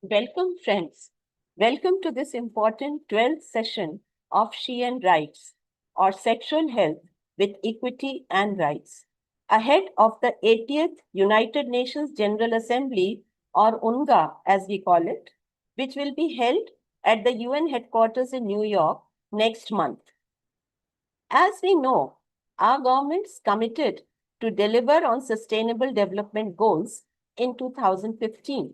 Welcome, friends. Welcome to this important 12th session of She and Rights, or Sexual Health with Equity and Rights, ahead of the 80th United Nations General Assembly, or UNGA as we call it, which will be held at the UN headquarters in New York next month. As we know, our government's committed to deliver on Sustainable Development Goals in 2015.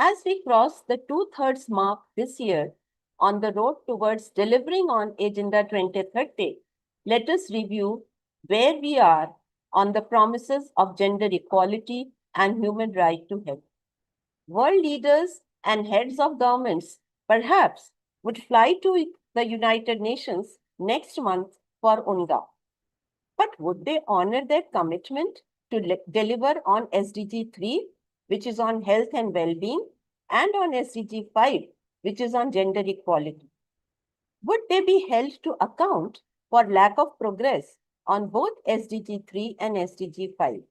As we cross the 2/3 mark this year on the road towards delivering on Agenda 2030, let us review where we are on the promises of gender equality and human right to health. World leaders and heads of governments perhaps would fly to the United Nations next month for UNGA. But would they honor their commitment to deliver on SDG 3, which is on health and well-being, and on SDG 5, which is on gender equality? Would they be held to account for lack of progress on both SDG 3 and SDG 5?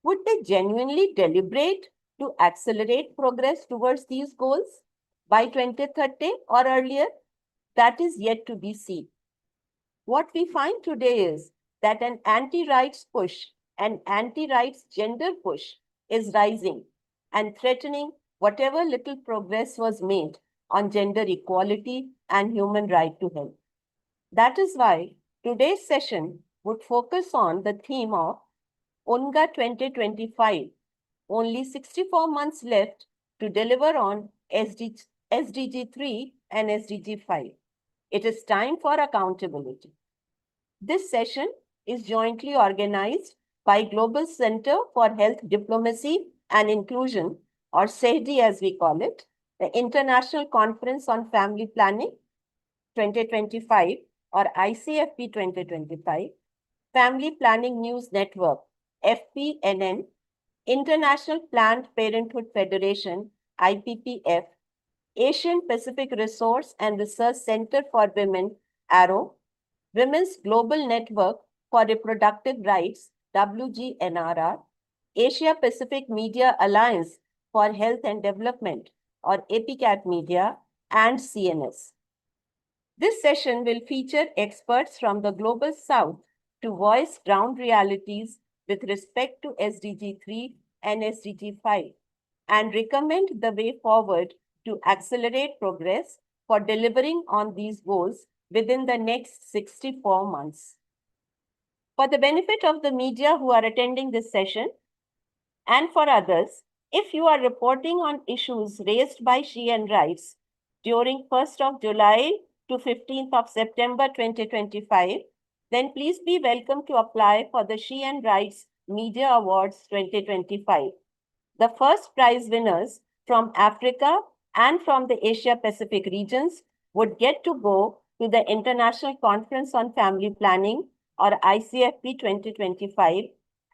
Would they genuinely deliberate to accelerate progress towards these goals by 2030 or earlier? That is yet to be seen. What we find today is that an anti-rights push, an anti-rights gender push is rising and threatening whatever little progress was made on gender equality and human right to health. That is why today's session would focus on the theme of UNGA 2025, only 64 months left to deliver on SDG 3 and SDG 5. It is time for accountability. This session is jointly organized by Global Center for Health Diplomacy and Inclusion, or SEHDI as we call it, the International Conference on Family Planning 2025, or ICFP 2025, Family Planning News Network, FPNN, International Planned Parenthood Federation, IPPF, Asian Pacific Resource and Research Center for Women, ARROW, Women's Global Network for Reproductive Rights, WGNRR, Asia Pacific Media Alliance for Health and Development, or APCAT Media, and CNS. This session will feature experts from the Global South to voice ground realities with respect to SDG 3 and SDG 5 and recommend the way forward to accelerate progress for delivering on these goals within the next 64 months. For the benefit of the media who are attending this session and for others, if you are reporting on issues raised by She and Rights during 1st of July to 15th of September 2025, then please be welcome to apply for the She and Rights Media Awards 2025. The first prize winners from Africa and from the Asia Pacific regions would get to go to the International Conference on Family Planning, or ICFP 2025,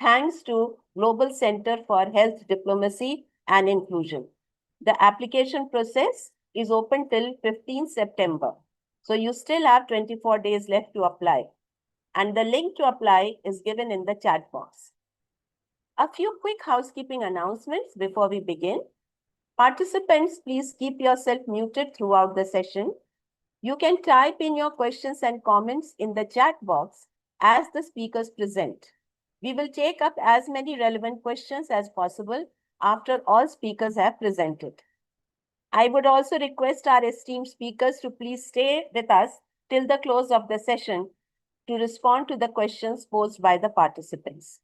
thanks to Global Center for Health Diplomacy and Inclusion. The application process is open till 15 September. So you still have 24 days left to apply. And the link to apply is given in the chat box. A few quick housekeeping announcements before we begin. Participants, please keep yourself muted throughout the session. You can type in your questions and comments in the chat box as the speakers present. We will take up as many relevant questions as possible after all speakers have presented. I would also request our esteemed speakers to please stay with us till the close of the session to respond to the questions posed by the participants.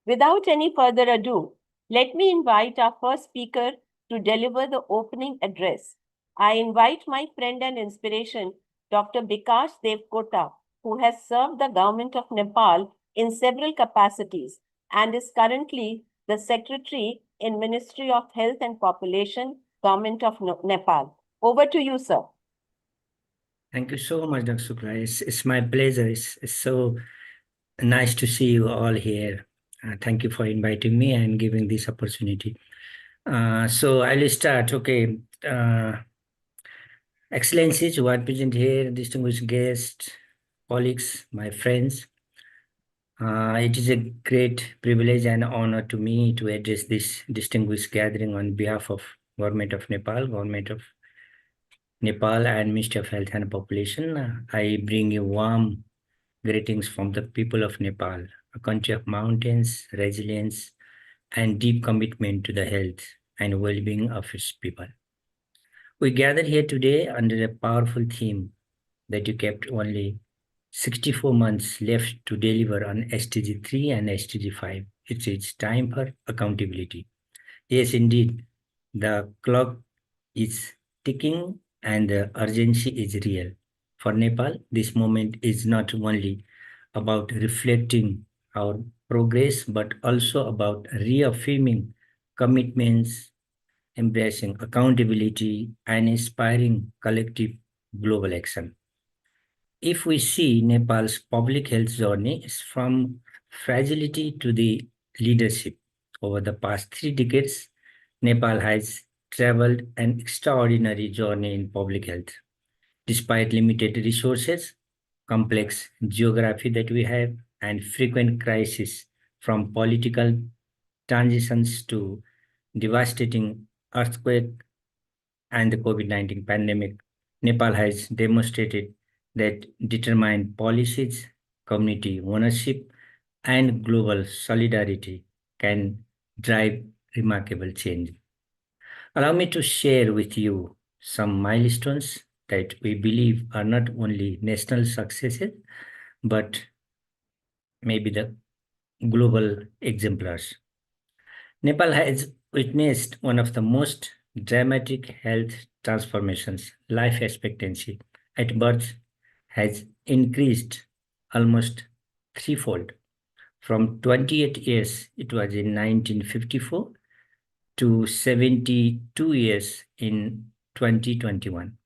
Without any further ado, let me invite our first speaker to deliver the opening address. I invite my friend and inspiration, Dr. Bikash Devkota, who has served the government of Nepal in several capacities and is currently the Secretary in Ministry of Health and Population, Government of Nepal. Over to you, sir. Thank you so much, Dr. Shukla. It's my pleasure. It's so nice to see you all here. Thank you for inviting me and giving this opportunity. So I'll start. Okay. Excellencies who are present here, distinguished guests, colleagues, my friends. It is a great privilege and honor to me to address this distinguished gathering on behalf of Government of Nepal, Government of Nepal, and Ministry of Health and Population. I bring you warm greetings from the people of Nepal, a country of mountains, resilience, and deep commitment to the health and well-being of its people. We gather here today under a powerful theme that you kept only 64 months left to deliver on SDG-3 and SDG-5. It's time for accountability. Yes, indeed, the clock is ticking and the urgency is real. For Nepal, this moment is not only about reflecting our progress, but also about reaffirming commitments, embracing accountability, and inspiring collective global action. If we see Nepal's public health journey is from fragility to the leadership over the past 3 decades, Nepal has traveled an extraordinary journey in public health. Despite limited resources, complex geography that we have, and frequent crises from political transitions to devastating earthquake and the COVID-19 pandemic, Nepal has demonstrated that determined policies, community ownership, and global solidarity can drive remarkable change. Allow me to share with you some milestones that we believe are not only national successes, but maybe the global exemplars. Nepal has witnessed one of the most dramatic health transformations. Life expectancy at birth has increased almost threefold. From 28 years, it was in 1954, to 72 years in 2021.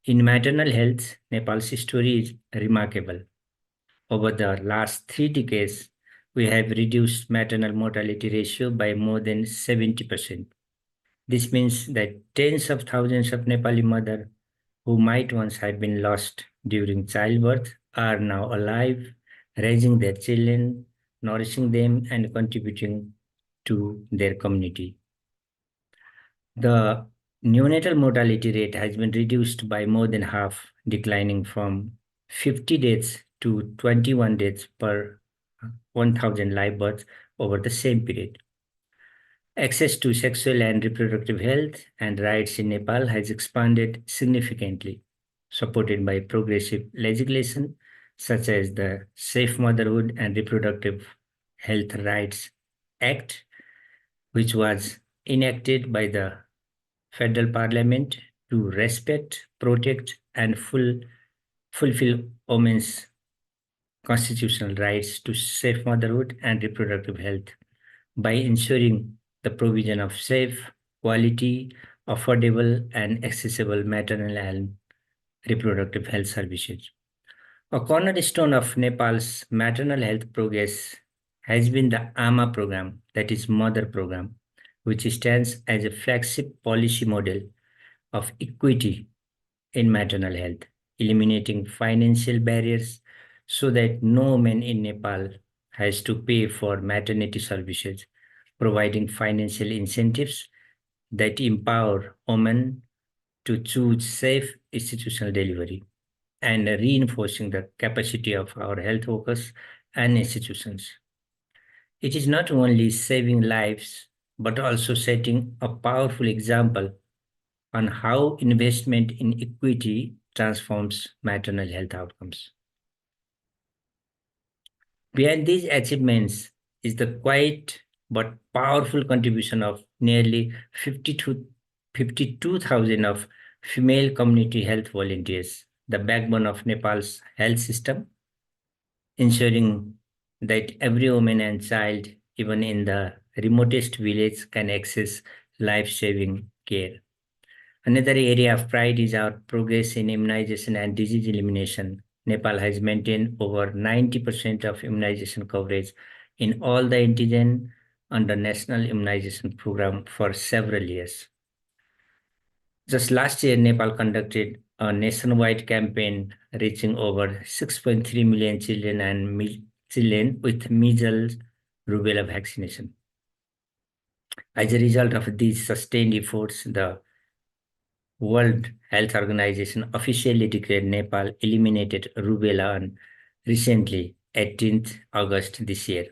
In maternal health, Nepal's story is remarkable. Over the last 3 decades, we have reduced maternal mortality ratio by more than 70%. This means that tens of thousands of Nepali mothers who might once have been lost during childbirth are now alive, raising their children, nourishing them, and contributing to their community. The neonatal mortality rate has been reduced by more than half, declining from 50 deaths to 21 deaths per 1,000 live births over the same period. Access to sexual and reproductive health and rights in Nepal has expanded significantly, supported by progressive legislation such as the Safe Motherhood and Reproductive Health Rights Act, which was enacted by the Federal Parliament to respect, protect, and fulfill women's constitutional rights to safe motherhood and reproductive health by ensuring the provision of safe, quality, affordable, and accessible maternal and reproductive health services. A cornerstone of Nepal's maternal health progress has been the AMA program, that is Mother Program, which stands as a flagship policy model of equity in maternal health, eliminating financial barriers so that no woman in Nepal has to pay for maternity services, providing financial incentives that empower women to choose safe institutional delivery, and reinforcing the capacity of our health workers and institutions. It is not only saving lives, but also setting a powerful example on how investment in equity transforms maternal health outcomes. Behind these achievements is the quiet but powerful contribution of nearly 52,000 of female community health volunteers, the backbone of Nepal's health system, ensuring that every woman and child, even in the remotest village, can access life-saving care. Another area of pride is our progress in immunization and disease elimination. Nepal has maintained over 90% of immunization coverage in all the indigent under National Immunization Program for several years. Just last year, Nepal conducted a nationwide campaign reaching over 6.3 million children and children with measles rubella vaccination. As a result of these sustained efforts, the World Health Organization officially declared Nepal eliminated rubella on recently, 18th August this year,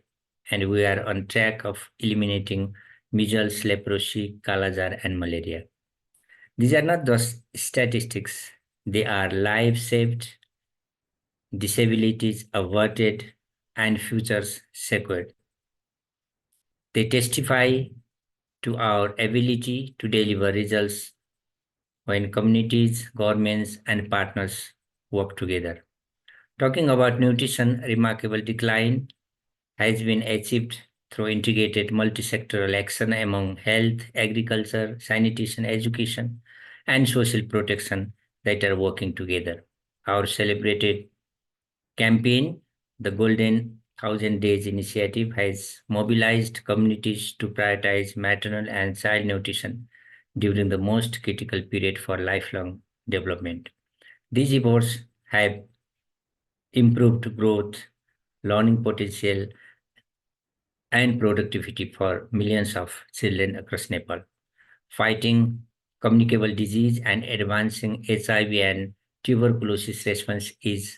and we are on track of eliminating measles, leprosy, Kala-Azar, and malaria. These are not just statistics, they are lives saved, disabilities averted, and futures secured. They testify to our ability to deliver results when communities, governments, and partners work together. Talking about nutrition, remarkable decline has been achieved through integrated multi-sectoral action among health, agriculture, sanitation, education, and social protection that are working together. Our celebrated campaign, the Golden Thousand Days Initiative, has mobilized communities to prioritize maternal and child nutrition during the most critical period for lifelong development. These efforts have improved growth, learning potential, and productivity for millions of children across Nepal. Fighting communicable disease and advancing HIV and tuberculosis response is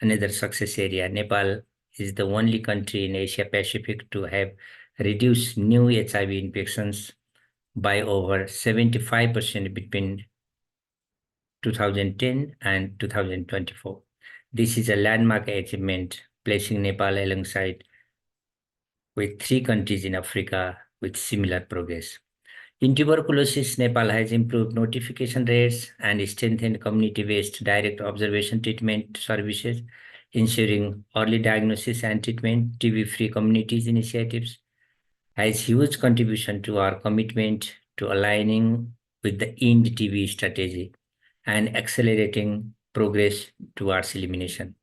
another success area. Nepal is the only country in Asia Pacific to have reduced new HIV infections by over 75% between 2010 and 2024. This is a landmark achievement, placing Nepal alongside with 3 countries in Africa with similar progress. In tuberculosis, Nepal has improved notification rates and strengthened community-based direct observation treatment services, ensuring early diagnosis and treatment. TB-free communities initiatives has huge contribution to our commitment to aligning with the End TB strategy and accelerating progress towards elimination.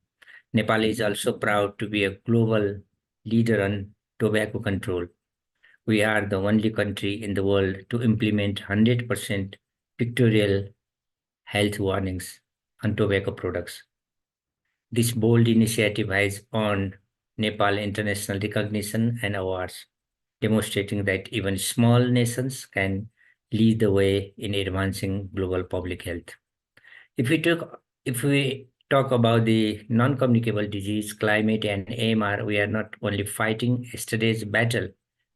Nepal is also proud to be a global leader on tobacco control. We are the only country in the world to implement 100% pictorial health warnings on tobacco products. This bold initiative has earned Nepal international recognition and awards, demonstrating that even small nations can lead the way in advancing global public health. If we talk about the non-communicable disease, climate, and AMR, we are not only fighting yesterday's battle,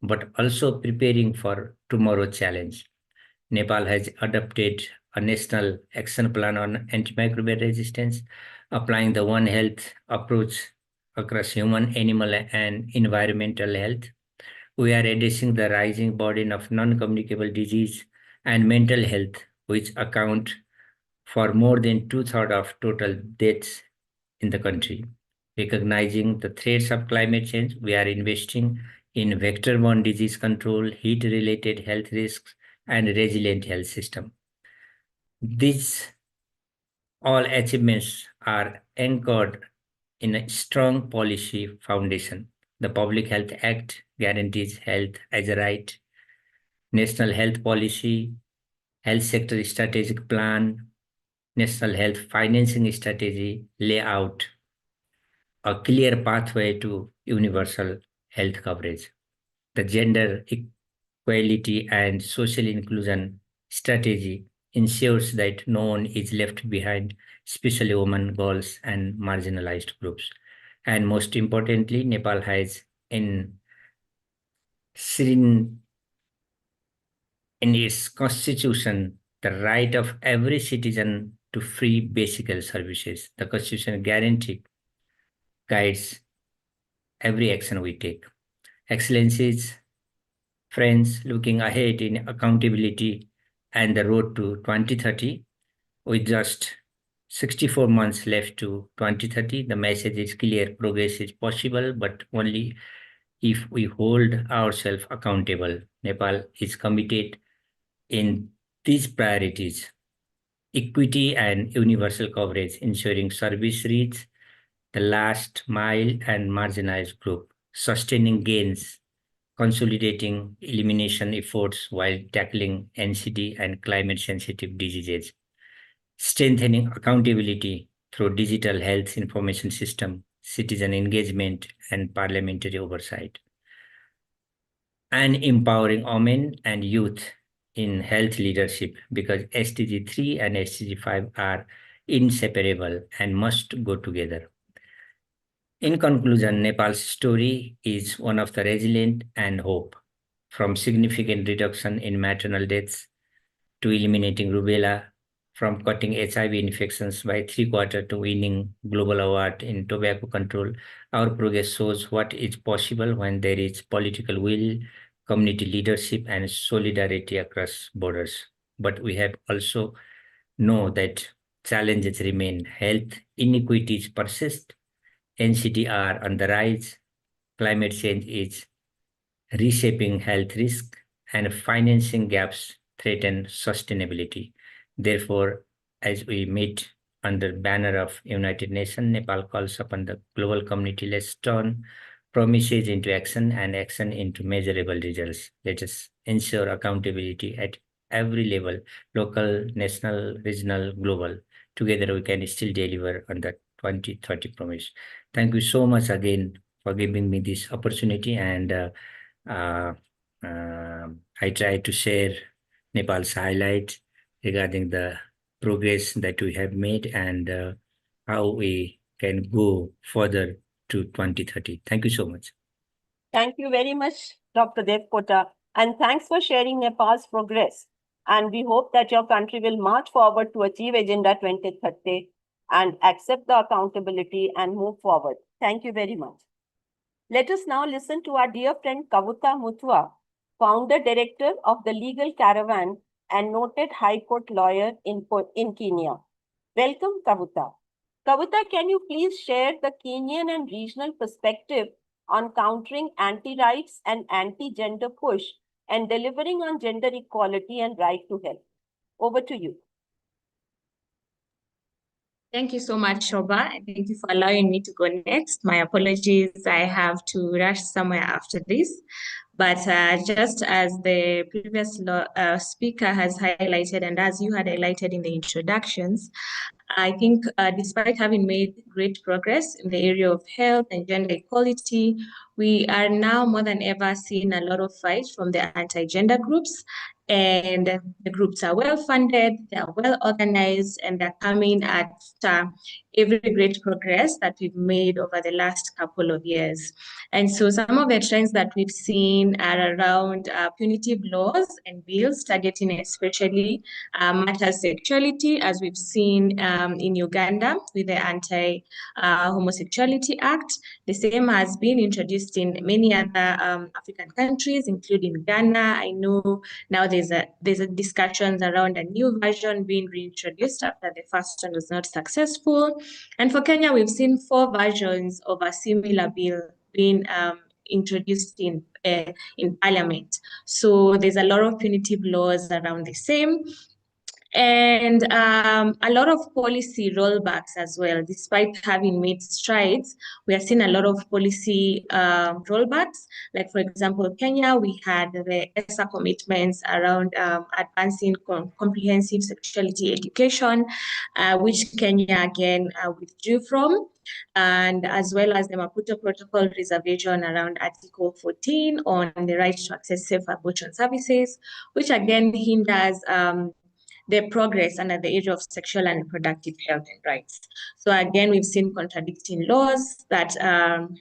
but also preparing for tomorrow's challenge. Nepal has adopted a national action plan on antimicrobial resistance, applying the One Health approach across human, animal, and environmental health. We are addressing the rising burden of non-communicable disease and mental health, which account for more than 2/3 of total deaths in the country. Recognizing the threats of climate change, we are investing in vector-borne disease control, heat-related health risks, and resilient health system. These all achievements are anchored in a strong policy foundation. The Public Health Act guarantees health as a right. National Health Policy, Health Sector Strategic Plan, National Health Financing Strategy lay out a clear pathway to universal health coverage. The Gender Equality and Social Inclusion Strategy ensures that no one is left behind, especially women, girls, and marginalized groups. And most importantly, Nepal has in its constitution the right of every citizen to free basic health services. The constitution guides every action we take. Excellencies, friends, looking ahead in accountability and the road to 2030, with just 64 months left to 2030, the message is clear. Progress is possible, but only if we hold ourselves accountable. Nepal is committed in these priorities: equity and universal coverage, ensuring service reach the last mile and marginalized group, sustaining gains, consolidating elimination efforts while tackling NCD and climate-sensitive diseases, strengthening accountability through digital health information system, citizen engagement, and parliamentary oversight. and empowering women and youth in health leadership, because SDG-3 and SDG-5 are inseparable and must go together. In conclusion, Nepal's story is one of the resilient and hope, from significant reduction in maternal deaths to eliminating rubella, from cutting HIV infections by 3/4 to winning global award in tobacco control. Our progress shows what is possible when there is political will, community leadership, and solidarity across borders. But we have also know that challenges remain. Health inequities persist, NCD are on the rise, climate change is reshaping health risk, and financing gaps threaten sustainability. Therefore, as we meet under banner of United Nations, Nepal calls upon the global community, let's turn promises into action and action into measurable results. Let us ensure accountability at every level, local, national, regional, global. Together we can still deliver on the 2030 promise. Thank you so much again for giving me this opportunity, and I try to share Nepal's highlight regarding the progress that we have made and how we can go further to 2030. Thank you so much. Thank you very much, Dr. Devkota, and thanks for sharing Nepal's progress. And we hope that your country will march forward to achieve Agenda 2030 and accept the accountability and move forward. Thank you very much. Let us now listen to our dear friend Kavutha Mutua, founder director of the Legal Caravan and noted High Court lawyer in Kenya. Welcome, Kavutha. Kavutha, can you please share the Kenyan and regional perspective on countering anti-rights and anti-gender push and delivering on gender equality and right to health? Over to you. Thank you so much, Shoba. Thank you for allowing me to go next. My apologies, I have to rush somewhere after this. But just as the previous speaker has highlighted, and as you had highlighted in the introductions, I think despite having made great progress in the area of health and gender equality, we are now more than ever seeing a lot of fight from the anti-gender groups. And the groups are well funded, they are well organized, and they're coming at every great progress that we've made over the last couple of years. And so some of the trends that we've seen are around punitive laws and bills targeting especially Matcha sexuality, as we've seen in Uganda with the Anti-Homosexuality Act. The same has been introduced in many other African countries, including Ghana. I know now there's a discussions around a new version being reintroduced after the first one was not successful. And for Kenya, we've seen 4 versions of a similar bill being introduced in Parliament. So there's a lot of punitive laws around the same. And a lot of policy rollbacks as well. Despite having made strides, we are seeing a lot of policy rollbacks. Like, for example, Kenya, we had the ESA commitments around advancing comprehensive sexuality education, which Kenya again withdrew from, and as well as the Maputo Protocol reservation around Article 14 on the right to access safe abortion services, which again hinders the progress under the area of sexual and reproductive health and rights. So again, we've seen contradicting laws that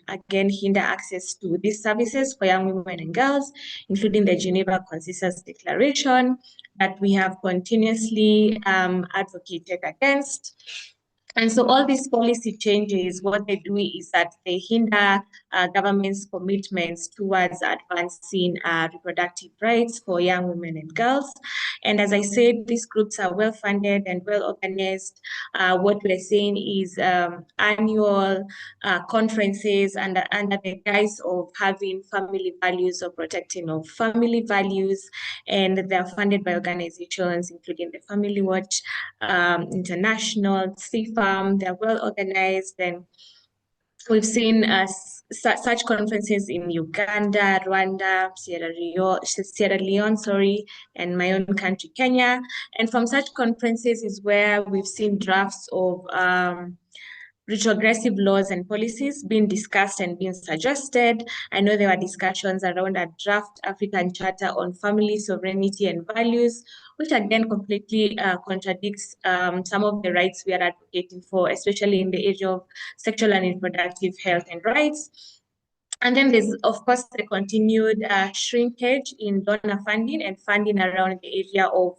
again hinder access to these services for young women and girls, including the Geneva Consensus Declaration that we have continuously advocated against. And so all these policy changes, what they do is that they hinder government's commitments towards advancing reproductive rights for young women and girls. And as I said, these groups are well funded and well organized. What we're seeing is annual conferences under the guise of having family values or protecting of family values. And they're funded by organizations including the Family Watch International, CFAM. They're well organized, and we've seen such conferences in Uganda, Rwanda, Sierra Leone, and my own country, Kenya. And from such conferences is where we've seen drafts of retrogressive laws and policies being discussed and being suggested. I know there were discussions around a draft African Charter on family sovereignty and values, which again completely contradicts some of the rights we are advocating for, especially in the area of sexual and reproductive health and rights. And then there's, of course, the continued shrinkage in donor funding and funding around the area of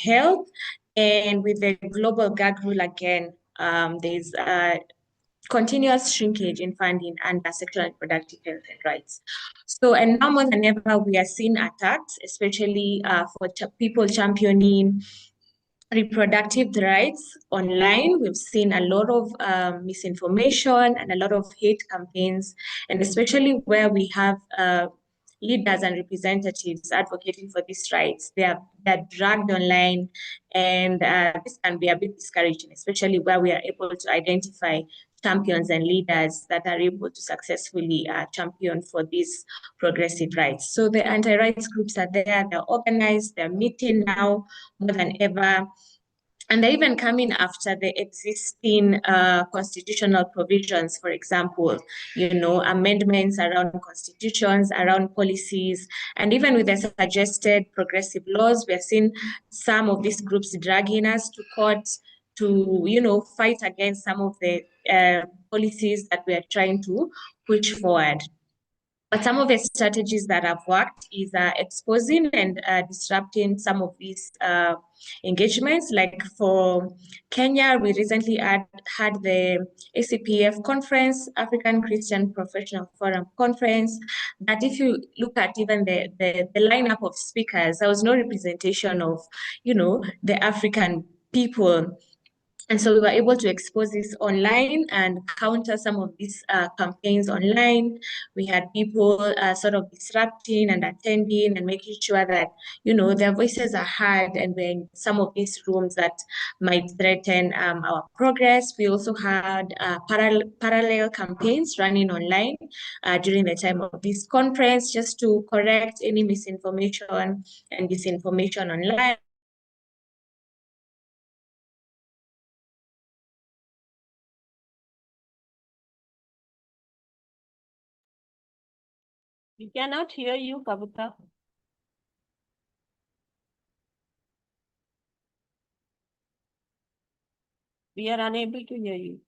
health. And with the global gag rule again, there's continuous shrinkage in funding under sexual and reproductive health and rights. So, and now more than ever, we are seeing attacks, especially for people championing reproductive rights online. We've seen a lot of misinformation and a lot of hate campaigns, and especially where we have leaders and representatives advocating for these rights, they're dragged online, and this can be a bit discouraging, especially where we are able to identify champions and leaders that are able to successfully champion for these progressive rights. So the anti-rights groups are there, they're organized, they're meeting now more than ever. And they're even coming after the existing constitutional provisions, for example, amendments around constitutions, around policies, and even with the suggested progressive laws, we are seeing some of these groups dragging us to court to, fight against some of the policies that we are trying to push forward. But some of the strategies that have worked is exposing and disrupting some of these engagements. Like for Kenya, we recently had the IPPF conference, African Christian Professional Forum conference, that if you look at even the lineup of speakers, there was no representation of, the African people. And so we were able to expose this online and counter some of these campaigns online. We had people sort of disrupting and attending and making sure that, their voices are heard, and we're in some of these rooms that might threaten our progress. We also had parallel campaigns running online during the time of this conference, just to correct any misinformation and disinformation online. We cannot hear you, Kavutha. We are unable to hear you.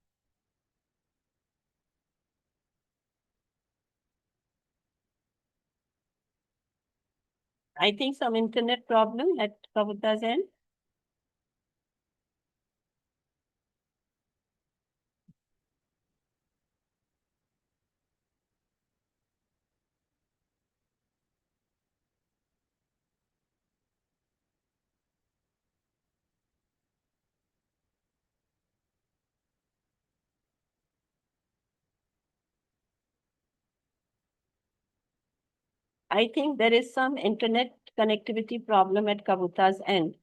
I think some internet problem at Kavutha's end. I think there is some internet connectivity problem at Kavutha's end.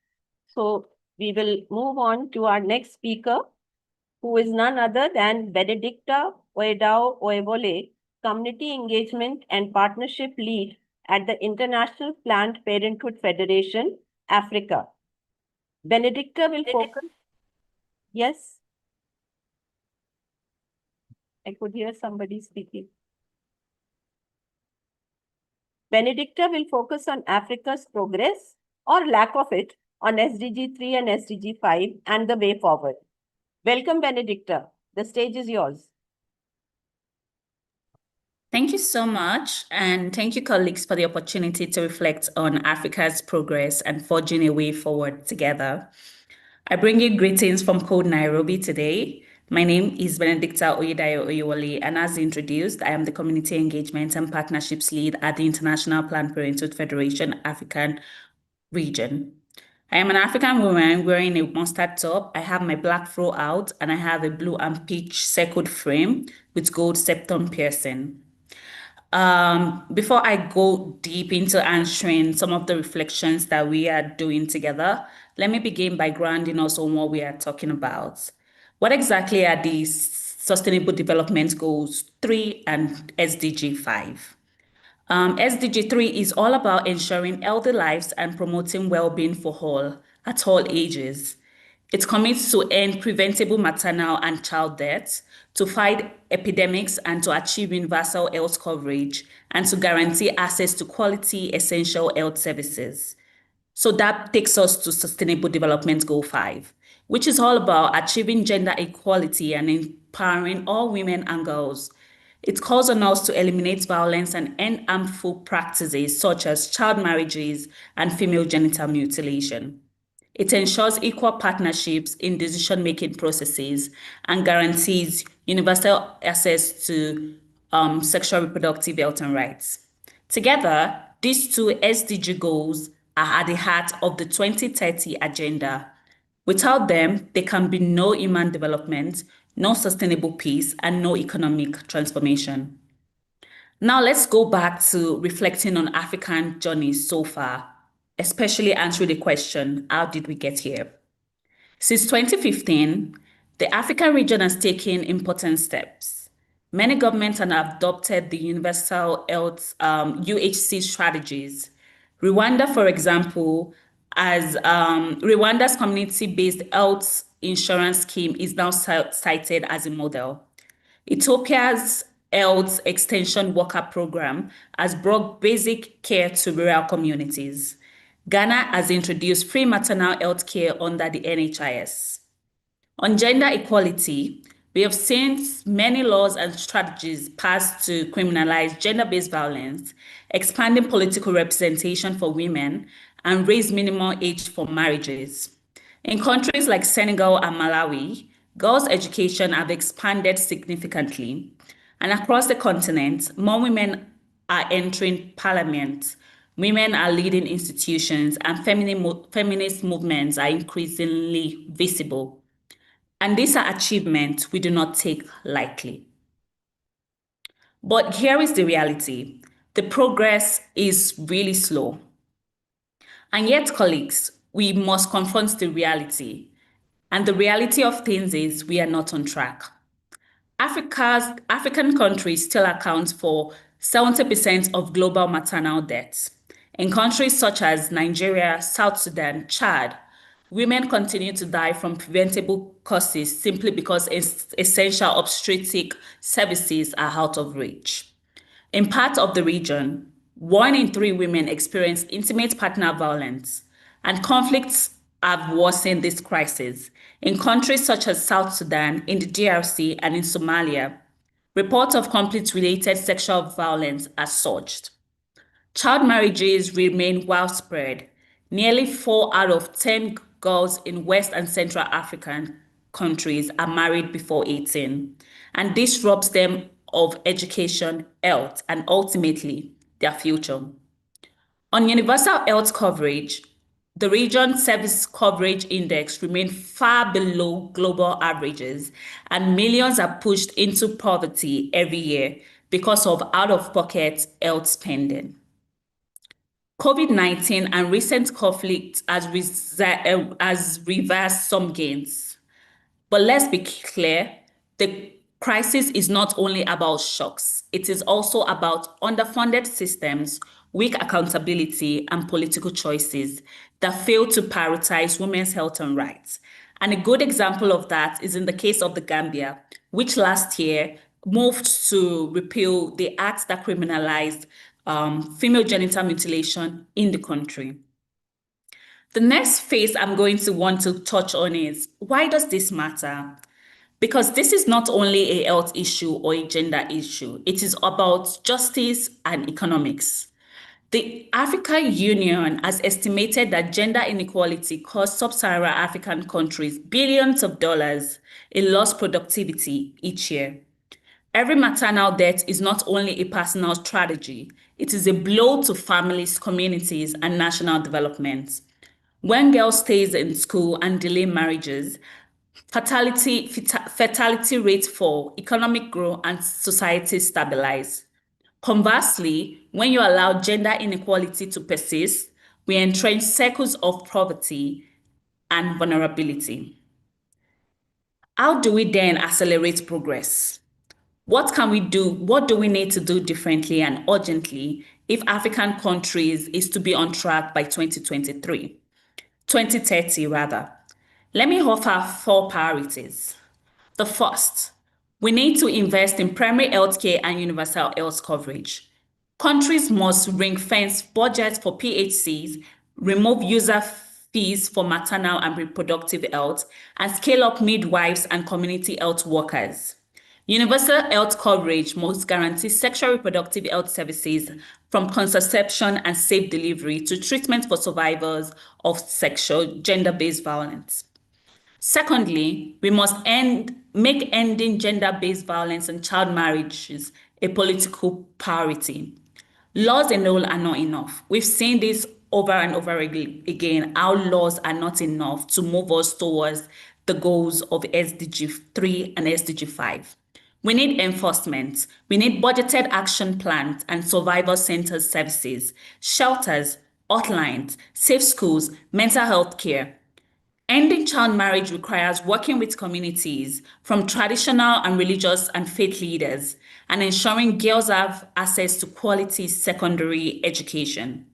So we will move on to our next speaker, who is none other than Benedicta Oyewole, Community Engagement and Partnership Lead at the International Planned Parenthood Federation, Africa. Benedicta will focus. Yes? I could hear somebody speaking. Benedicta will focus on Africa's progress or lack of it on SDG-3 and SDG-5 and the way forward. Welcome, Benedicta. The stage is yours. Thank you so much, and thank you, colleagues, for the opportunity to reflect on Africa's progress and forging a way forward together. I bring you greetings from cold Nairobi today. My name is Benedicta Oyewole, and as introduced, I am the Community Engagement and Partnerships Lead at the International Planned Parenthood Federation African region. I am an African woman wearing a mustard top. I have my black fro out, and I have a blue and peach circled frame with gold septum piercing. Before I go deep into answering some of the reflections that we are doing together, let me begin by grounding us on what we are talking about. What exactly are these Sustainable Development Goals 3 and SDG 5? SDG 3 is all about ensuring healthy lives and promoting well-being for all at all ages. It commits to end preventable maternal and child deaths, to fight epidemics and to achieve universal health coverage, and to guarantee access to quality essential health services. So that takes us to Sustainable Development Goal 5, which is all about achieving gender equality and empowering all women and girls. It calls on us to eliminate violence and end harmful practices such as child marriages and female genital mutilation. It ensures equal partnerships in decision-making processes and guarantees universal access to sexual reproductive health and rights. Together, these two SDG goals are at the heart of the 2030 agenda. Without them, there can be no human development, no sustainable peace, and no economic transformation. Now let's go back to reflecting on African journeys so far, especially answering the question, how did we get here? Since 2015, the African region has taken important steps. Many governments have adopted the Universal Health UHC strategies. Rwanda, for example, as Rwanda's community-based health insurance scheme is now cited as a model. Ethiopia's health extension worker program has brought basic care to rural communities. Ghana has introduced free maternal health care under the NHIS. On gender equality, we have seen many laws and strategies passed to criminalize gender-based violence, expanding political representation for women, and raise minimum age for marriages. In countries like Senegal and Malawi, girls' education have expanded significantly, and across the continent, more women are entering parliament, women are leading institutions, and feminist movements are increasingly visible. And these are achievements we do not take lightly. But here is the reality. The progress is really slow. And yet, colleagues, we must confront the reality. And the reality of things is we are not on track. African countries still account for 70% of global maternal deaths. In countries such as Nigeria, South Sudan, Chad, women continue to die from preventable causes simply because essential obstetric services are out of reach. In parts of the region, 1 in 3 women experience intimate partner violence, and conflicts have worsened this crisis. In countries such as South Sudan, in the DRC, and in Somalia, reports of conflict-related sexual violence are surged. Child marriages remain widespread. Nearly 4 out of 10 girls in West and Central African countries are married before 18, and this robs them of education, health, and ultimately their future. On universal health coverage, the region service coverage index remains far below global averages, and millions are pushed into poverty every year because of out-of-pocket health spending. COVID-19 and recent conflict has reversed some gains. But let's be clear, the crisis is not only about shocks. It is also about underfunded systems, weak accountability, and political choices that fail to prioritize women's health and rights. And a good example of that is in the case of the Gambia, which last year moved to repeal the act that criminalized female genital mutilation in the country. The next phase I'm going to want to touch on is, why does this matter? Because this is not only a health issue or a gender issue, it is about justice and economics. The African Union has estimated that gender inequality costs sub-Saharan African countries billions of dollars in lost productivity each year. Every maternal death is not only a personal tragedy, it is a blow to families, communities, and national development. When girls stay in school and delay marriages, fertility rates fall, economic growth, and society stabilize. Conversely, when you allow gender inequality to persist, we entrench cycles of poverty and vulnerability. How do we then accelerate progress? What can we do? What do we need to do differently and urgently if African countries is to be on track by 2030 rather? Let me offer 4 priorities. The first, we need to invest in primary healthcare and universal health coverage. Countries must ring-fence budgets for PHCs, remove user fees for maternal and reproductive health, and scale up midwives and community health workers. Universal health coverage must guarantee sexual reproductive health services from contraception and safe delivery to treatment for survivors of sexual gender-based violence. Secondly, we must make ending gender-based violence and child marriages a political priority. Laws alone are not enough. We've seen this over and over again, how laws are not enough to move us towards the goals of SDG-3 and SDG-5. We need enforcement. We need budgeted action plans and survivor-centered services, shelters, hotlines, safe schools, mental health care. Ending child marriage requires working with communities from traditional and religious and faith leaders and ensuring girls have access to quality secondary education.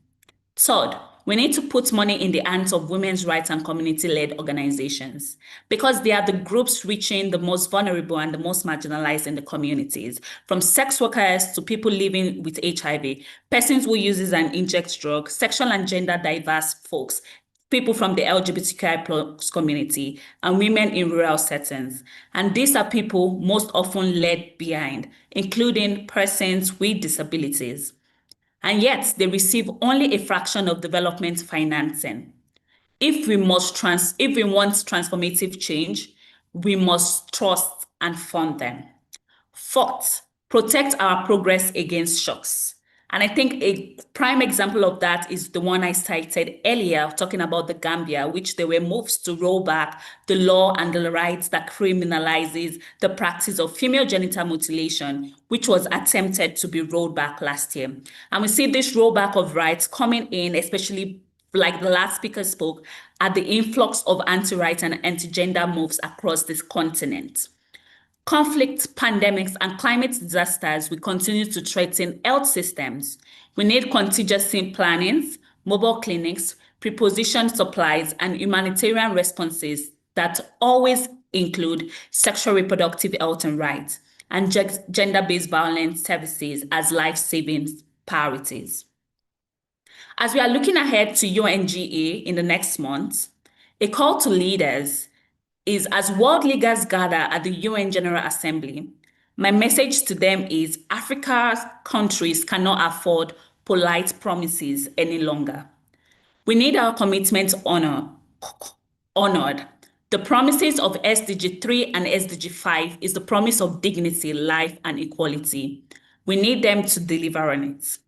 Third, we need to put money in the hands of women's rights and community-led organizations because they are the groups reaching the most vulnerable and the most marginalized in the communities, from sex workers to people living with HIV, persons who uses and injects drugs, sexual and gender diverse folks, people from the LGBTQI+ community, and women in rural settings. And these are people most often left behind, including persons with disabilities. And yet they receive only a fraction of development financing. If we want transformative change, we must trust and fund them. Fourth, protect our progress against shocks. And I think a prime example of that is the one I cited earlier, talking about the Gambia, which there were moves to roll back the law and the rights that criminalizes the practice of female genital mutilation, which was attempted to be rolled back last year. And we see this rollback of rights coming in, especially like the last speaker spoke, at the influx of anti-rights and anti-gender moves across this continent. Conflicts, pandemics, and climate disasters will continue to threaten health systems. We need contingency plannings, mobile clinics, preposition supplies, and humanitarian responses that always include sexual reproductive health and rights, and gender-based violence services as life-saving priorities. As we are looking ahead to UNGA in the next month, a call to leaders is, as world leaders gather at the UN General Assembly, my message to them is Africa's countries cannot afford polite promises any longer. We need our commitments honored. The promises of SDG-3 and SDG-5 is the promise of dignity, life, and equality. We need them to deliver on it.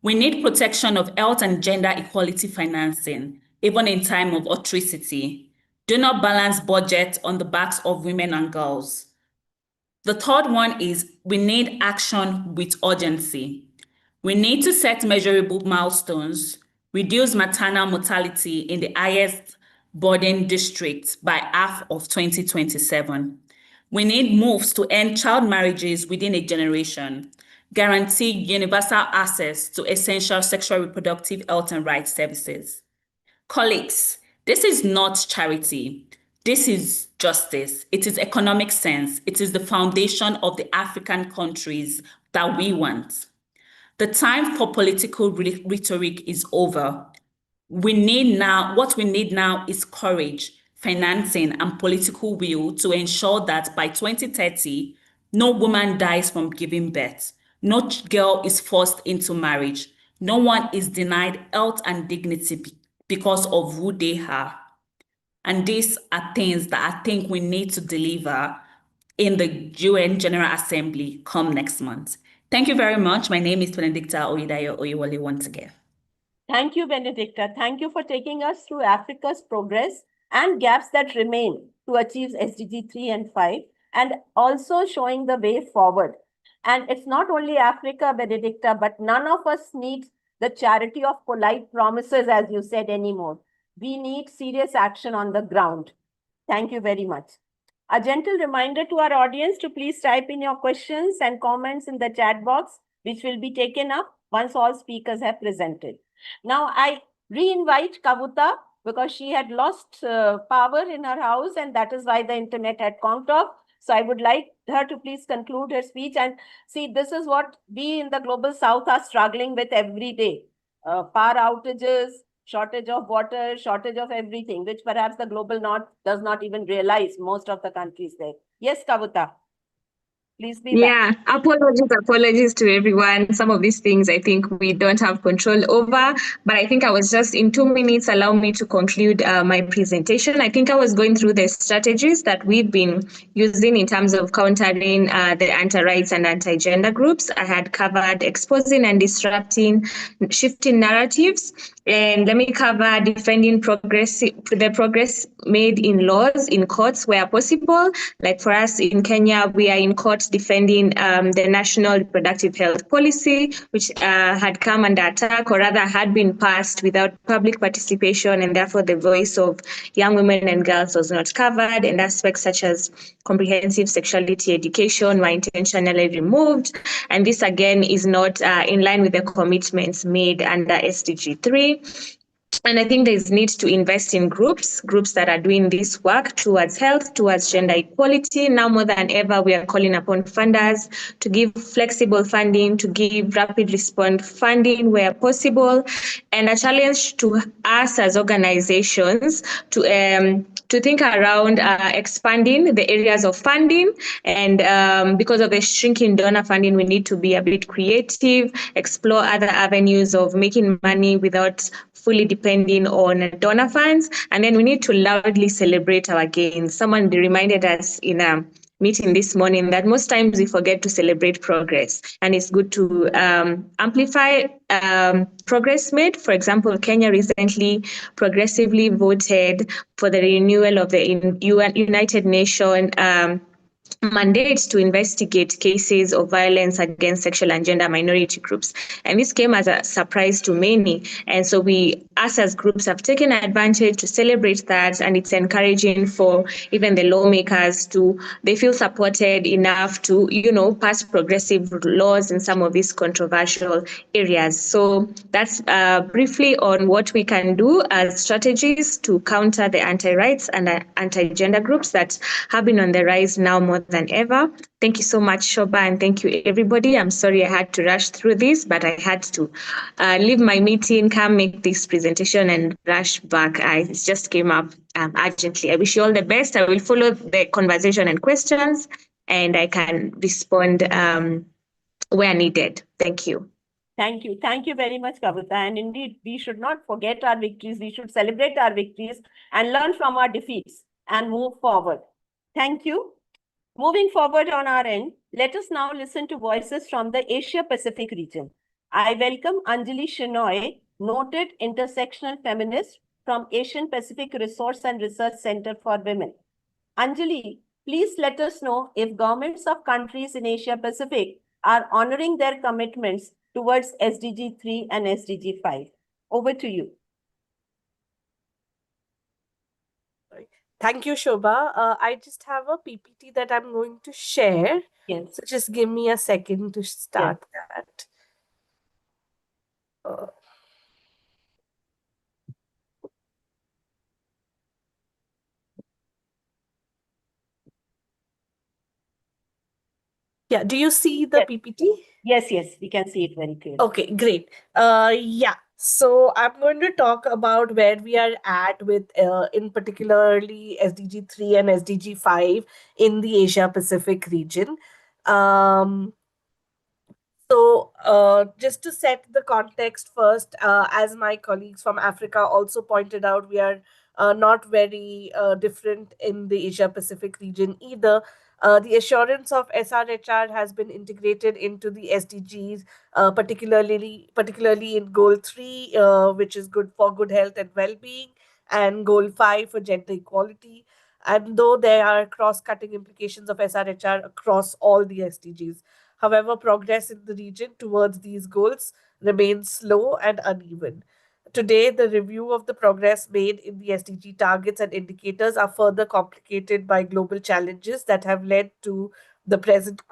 We need protection of health and gender equality financing, even in time of atrocity. Do not balance budget on the backs of women and girls. The third one is we need action with urgency. We need to set measurable milestones, reduce maternal mortality in the highest burden districts by half of 2027. We need moves to end child marriages within a generation, guarantee universal access to essential sexual reproductive health and rights services. Colleagues, this is not charity. This is justice. It is economic sense. It is the foundation of the African countries that we want. The time for political rhetoric is over. What we need now is courage, financing, and political will to ensure that by 2030, no woman dies from giving birth. No girl is forced into marriage. No one is denied health and dignity because of who they are. And these are things that I think we need to deliver in the UN General Assembly come next month. Thank you very much. My name is Benedicta Oyedayo Oyewole once again. Thank you, Benedicta. Thank you for taking us through Africa's progress and gaps that remain to achieve SDG 3 and 5, and also showing the way forward. And it's not only Africa, Benedicta, but none of us needs the charity of polite promises, as you said, anymore. We need serious action on the ground. Thank you very much. A gentle reminder to our audience to please type in your questions and comments in the chat box, which will be taken up once all speakers have presented. Now, I re-invite Kavutha because she had lost power in her house, and that is why the internet had conked off. So I would like her to please conclude her speech. And see, this is what we in the Global South are struggling with every day. Power outages, shortage of water, shortage of everything, which perhaps the Global North does not even realize, most of the countries there. Yes, Kavutha. Please be back. Yeah, apologies to everyone. Some of these things I think we don't have control over, but I think I was just in 2 minutes, allow me to conclude my presentation. I think I was going through the strategies that we've been using in terms of countering the anti-rights and anti-gender groups. I had covered exposing and disrupting shifting narratives. And let me cover defending the progress made in laws in courts where possible. Like for us in Kenya, we are in court defending the National Reproductive Health Policy, which had come under attack, or rather had been passed without public participation, and therefore the voice of young women and girls was not covered, and aspects such as comprehensive sexuality education were intentionally removed. And this again is not in line with the commitments made under SDG-3. And I think there's need to invest in groups that are doing this work towards health, towards gender equality. Now more than ever, we are calling upon funders to give flexible funding, to give rapid response funding where possible, and a challenge to us as organizations to think around expanding the areas of funding. And because of the shrinking donor funding, we need to be a bit creative, explore other avenues of making money without fully depending on donor funds. And then we need to loudly celebrate our gains. Someone reminded us in a meeting this morning that most times we forget to celebrate progress, and it's good to amplify progress made. For example, Kenya recently progressively voted for the renewal of the United Nations mandates to investigate cases of violence against sexual and gender minority groups. And this came as a surprise to many. And so us as groups have taken advantage to celebrate that. And it's encouraging for even the lawmakers they feel supported enough to, pass progressive laws in some of these controversial areas. So that's briefly on what we can do as strategies to counter the anti-rights and anti-gender groups that have been on the rise now more than ever. Thank you so much, Shoba, and thank you, everybody. I'm sorry I had to rush through this, but I had to leave my meeting, come make this presentation, and rush back. It just came up urgently. I wish you all the best. I will follow the conversation and questions, and I can respond where needed. Thank you. Thank you. Thank you very much, Kavutha. And indeed, we should not forget our victories. We should celebrate our victories and learn from our defeats and move forward. Thank you. Moving forward on our end, let us now listen to voices from the Asia-Pacific region. I welcome Anjali Shenoy, noted intersectional feminist from Asian Pacific Resource and Research Center for Women. Anjali, please let us know if governments of countries in Asia-Pacific are honoring their commitments towards SDG-3 and SDG-5. Over to you. Thank you, Shobha. I just have a PPT that I'm going to share. Yes. So just give me a second to start that. Yeah, do you see the PPT? Yes, we can see it very clearly. Okay, great. Yeah. So I'm going to talk about where we are at with, in particularly SDG-3 and SDG-5 in the Asia-Pacific region. So just to set the context first, as my colleagues from Africa also pointed out, we are not very different in the Asia-Pacific region either. The assurance of SRHR has been integrated into the SDGs, particularly in Goal 3, which is good for good health and well-being, and Goal 5 for gender equality. And though there are cross-cutting implications of SRHR across all the SDGs, however, progress in the region towards these goals remains slow and uneven. Today, the review of the progress made in the SDG targets and indicators are further complicated by global challenges that have led to the present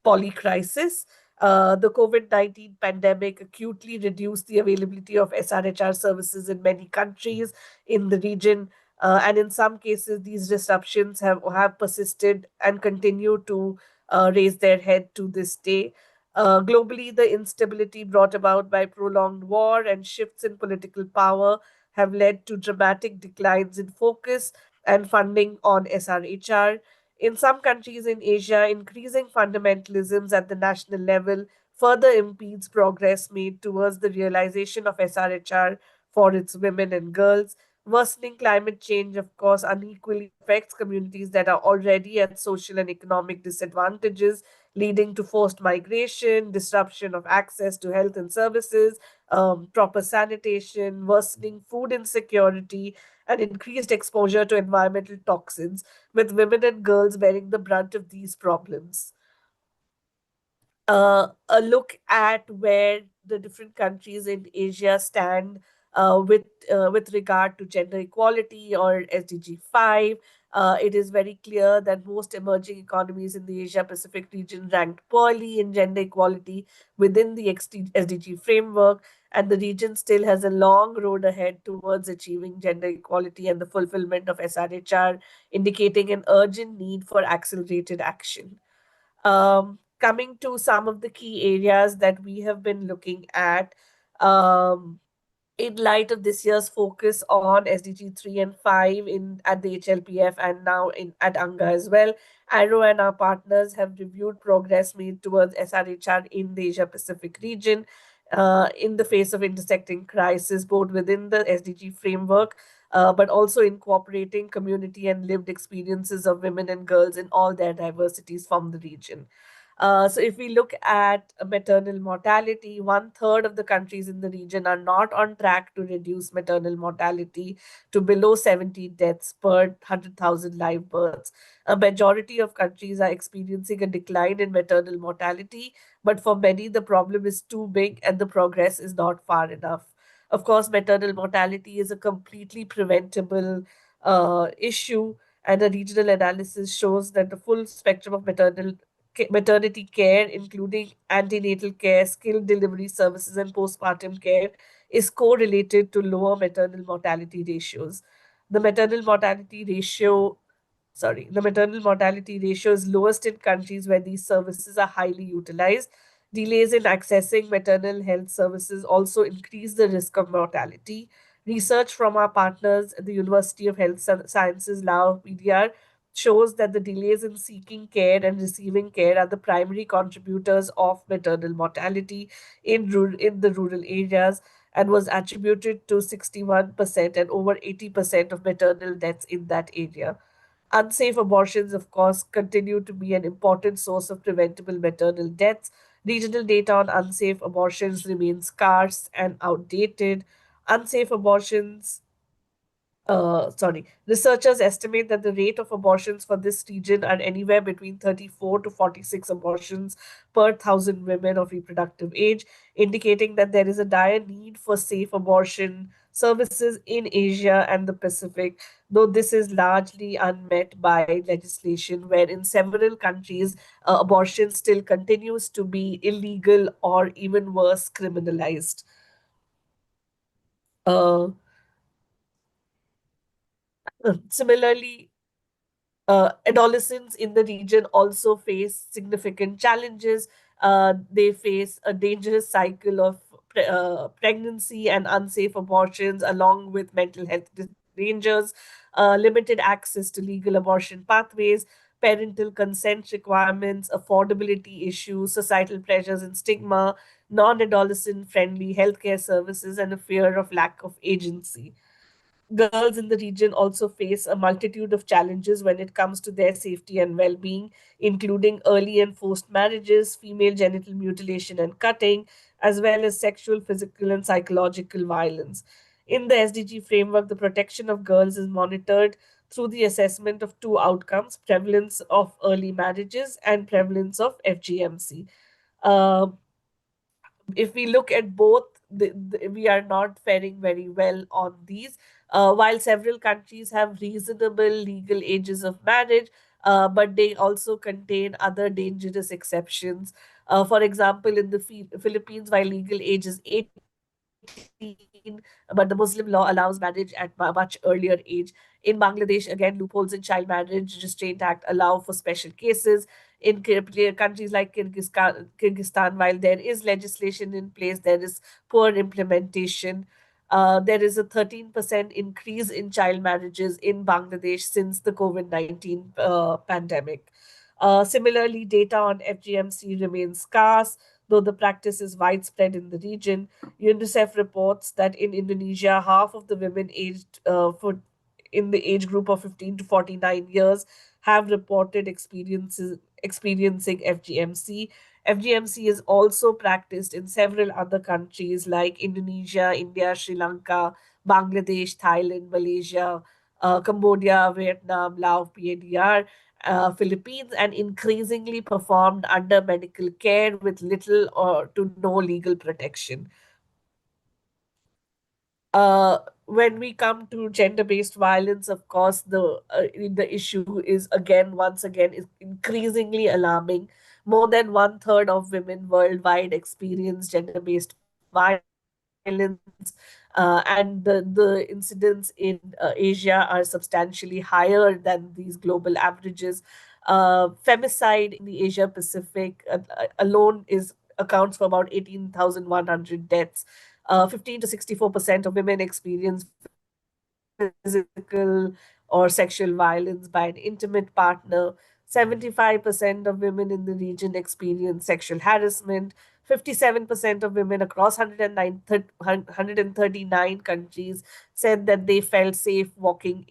poly crisis. The COVID-19 pandemic acutely reduced the availability of SRHR services in many countries in the region. And in some cases, these disruptions have persisted and continue to raise their head to this day. Globally, the instability brought about by prolonged war and shifts in political power have led to dramatic declines in focus and funding on SRHR. In some countries in Asia, increasing fundamentalisms at the national level further impedes progress made towards the realization of SRHR for its women and girls. Worsening climate change, of course, unequally affects communities that are already at social and economic disadvantages, leading to forced migration, disruption of access to health and services, proper sanitation, worsening food insecurity, and increased exposure to environmental toxins, with women and girls bearing the brunt of these problems. A look at where the different countries in Asia stand with regard to gender equality or SDG 5. It is very clear that most emerging economies in the Asia Pacific region ranked poorly in gender equality within the SDG framework, and the region still has a long road ahead towards achieving gender equality and the fulfillment of SRHR, indicating an urgent need for accelerated action. Coming to some of the key areas that we have been looking at, um, in light of this year's focus on SDG 3 and 5 in at the HLPF and now in at UNGA as well, Arrow and our partners have reviewed progress made towards SRHR in the Asia Pacific region in the face of intersecting crisis, both within the SDG framework, but also incorporating community and lived experiences of women and girls in all their diversities from the region. So, if we look at maternal mortality, one third of the countries in the region are not on track to reduce maternal mortality to below 70 deaths per 100,000 live births. A majority of countries are experiencing a decline in maternal mortality, but for many, the problem is too big and the progress is not far enough. Of course, maternal mortality is a completely preventable issue, and a regional analysis shows that the full spectrum of maternity care, including antenatal care, skilled delivery services, and postpartum care, is correlated to lower maternal mortality ratios. The maternal mortality ratio the maternal mortality ratio is lowest in countries where these services are highly utilized. Delays in accessing maternal health services also increase the risk of mortality. Research from our partners at the University of Health Sciences, Lao PDR, shows that the delays in seeking care and receiving care are the primary contributors of maternal mortality in the rural areas, and was attributed to 61% and over 80% of maternal deaths in that area. Unsafe abortions, of course, continue to be an important source of preventable maternal deaths. Regional data on unsafe abortions remains scarce and outdated. Unsafe abortions Researchers estimate that the rate of abortions for this region are anywhere between 34 to 46 abortions per thousand women of reproductive age, indicating that there is a dire need for safe abortion services in Asia and the Pacific, though this is largely unmet by legislation, where in several countries, abortion still continues to be illegal or even worse, criminalized. Uh, Similarly, adolescents in the region also face significant challenges. They face a dangerous cycle of pregnancy and unsafe abortions, along with mental health dangers, limited access to legal abortion pathways, parental consent requirements, affordability issues, societal pressures and stigma, non adolescent friendly healthcare services, and a fear of lack of agency. Girls in the region also face a multitude of challenges when it comes to their safety and well being, including early and forced marriages, female genital mutilation and cutting, as well as sexual, physical, and psychological violence. In the SDG framework, the protection of girls is monitored through the assessment of two outcomes: prevalence of early marriages and prevalence of FGMC. If we look at both, we are not faring very well on these. While several countries have reasonable legal ages of marriage, but they also contain other dangerous exceptions. For example, in the Philippines, while legal age is 18, but the Muslim law allows marriage at a much earlier age. In Bangladesh, again, loopholes in child marriage restraint act allow for special cases. In countries like Kyrgyzstan, while there is legislation in place, there is poor implementation. There is a 13% increase in child marriages in Bangladesh since the COVID-19 pandemic. Similarly, data on FGMC remains scarce, though the practice is widespread in the region. UNICEF reports that in Indonesia, half of the women aged in the age group of 15 to 49 years have reported experiencing FGMC. FGMC is also practiced in several other countries like Indonesia, India, Sri Lanka, Bangladesh, Thailand, Malaysia, Cambodia, Vietnam, Laos, PADR, Philippines, and increasingly performed under medical care with little or to no legal protection. When we come to gender-based violence, of course, the issue is once again is increasingly alarming. More than one-third of women worldwide experience gender-based violence, and the incidents in Asia are substantially higher than these global averages. Femicide in the Asia Pacific alone is accounts for about 18,100 deaths. 15 to 64% of women experience physical or sexual violence by an intimate partner. 75% of women in the region experience sexual harassment. 57% of women across 139 countries said that they felt unsafe, walking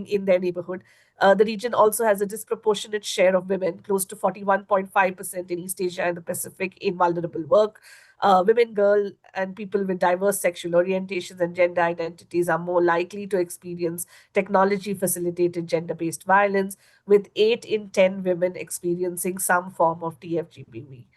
in their neighborhood. The region also has a disproportionate share of women, close to 41.5% in East Asia and the Pacific, in vulnerable work. Women, girls, and people with diverse sexual orientations and gender identities are more likely to experience technology facilitated gender based violence, with 8 in 10 women experiencing some form of TFGBV.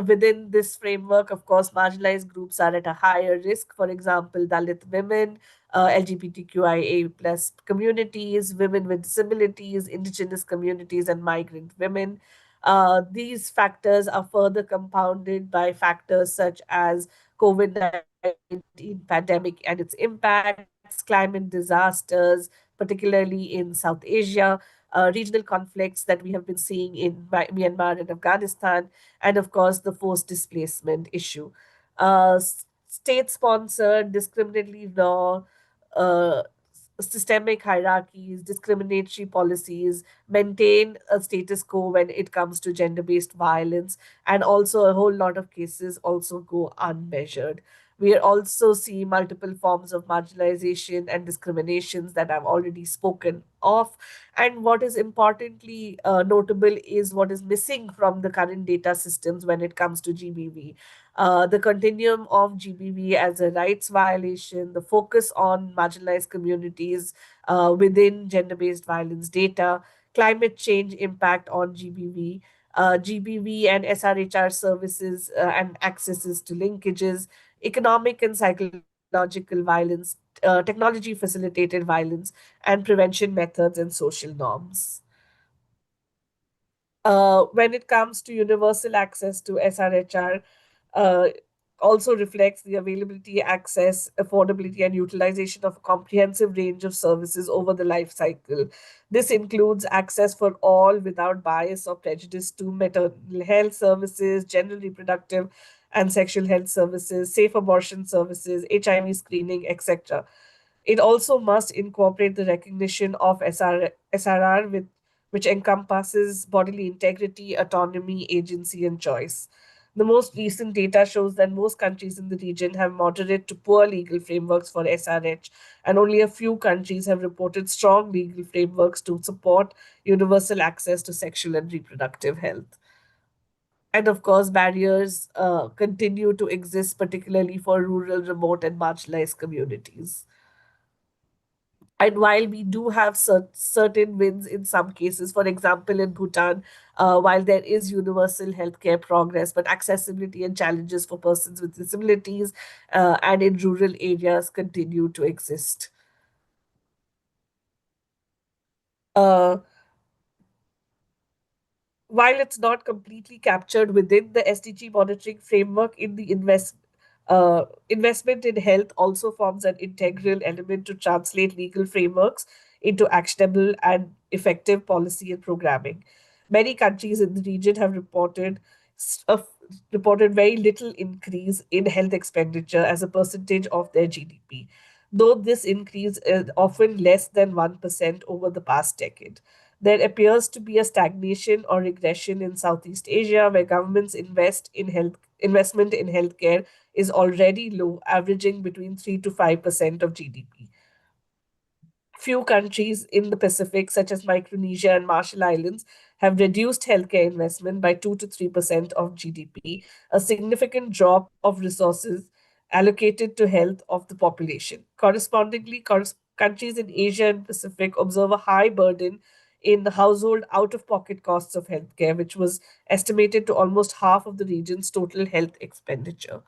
Within this framework, of course, marginalized groups are at a higher risk. For example, Dalit women, LGBTQIA plus communities, women with disabilities, indigenous communities, and migrant women. These factors are further compounded by factors such as COVID-19 pandemic and its impacts, climate disasters, particularly in South Asia, regional conflicts that we have been seeing in Myanmar and Afghanistan, and of course, the forced displacement issue. State-sponsored discriminatory law, uh, systemic hierarchies, discriminatory policies maintain a status quo when it comes to gender-based violence, and also a whole lot of cases also go unmeasured. We also see multiple forms of marginalization and discriminations that I've already spoken of. And what is importantly notable is what is missing from the current data systems when it comes to GBV. The continuum of GBV as a rights violation, the focus on marginalized communities within gender based violence data, climate change impact on GBV, GBV and SRHR services and accesses to linkages, economic and psychological violence, technology facilitated violence, and prevention methods and social norms. When it comes to universal access to SRHR, uh, also reflects the availability, access, affordability, and utilization of a comprehensive range of services over the life cycle. This includes access for all without bias or prejudice to maternal health services, general reproductive and sexual health services, safe abortion services, HIV screening, etc. It also must incorporate the recognition of SRR, which encompasses bodily integrity, autonomy, agency, and choice. The most recent data shows that most countries in the region have moderate to poor legal frameworks for SRH, and only a few countries have reported strong legal frameworks to support universal access to sexual and reproductive health. And of course, barriers continue to exist, particularly for rural, remote, and marginalized communities. And while we do have certain wins in some cases, for example, in Bhutan, while there is universal healthcare progress, but accessibility and challenges for persons with disabilities and in rural areas continue to exist. Uh, while it's not completely captured within the SDG monitoring framework, in the investment in health also forms an integral element to translate legal frameworks into actionable and effective policy and programming. Many countries in the region have reported very little increase in health expenditure as a percentage of their GDP, though this increase is often less than 1% over the past decade. There appears to be a stagnation or regression in Southeast Asia, where governments investment in healthcare is already low, averaging between 3 to 5% of GDP. Few countries in the Pacific, such as Micronesia and Marshall Islands, have reduced healthcare investment by 2 to 3% of GDP, a significant drop of resources allocated to health of the population. Correspondingly, countries in Asia and Pacific observe a high burden in the household out-of-pocket costs of healthcare, which was estimated to almost half of the region's total health expenditure.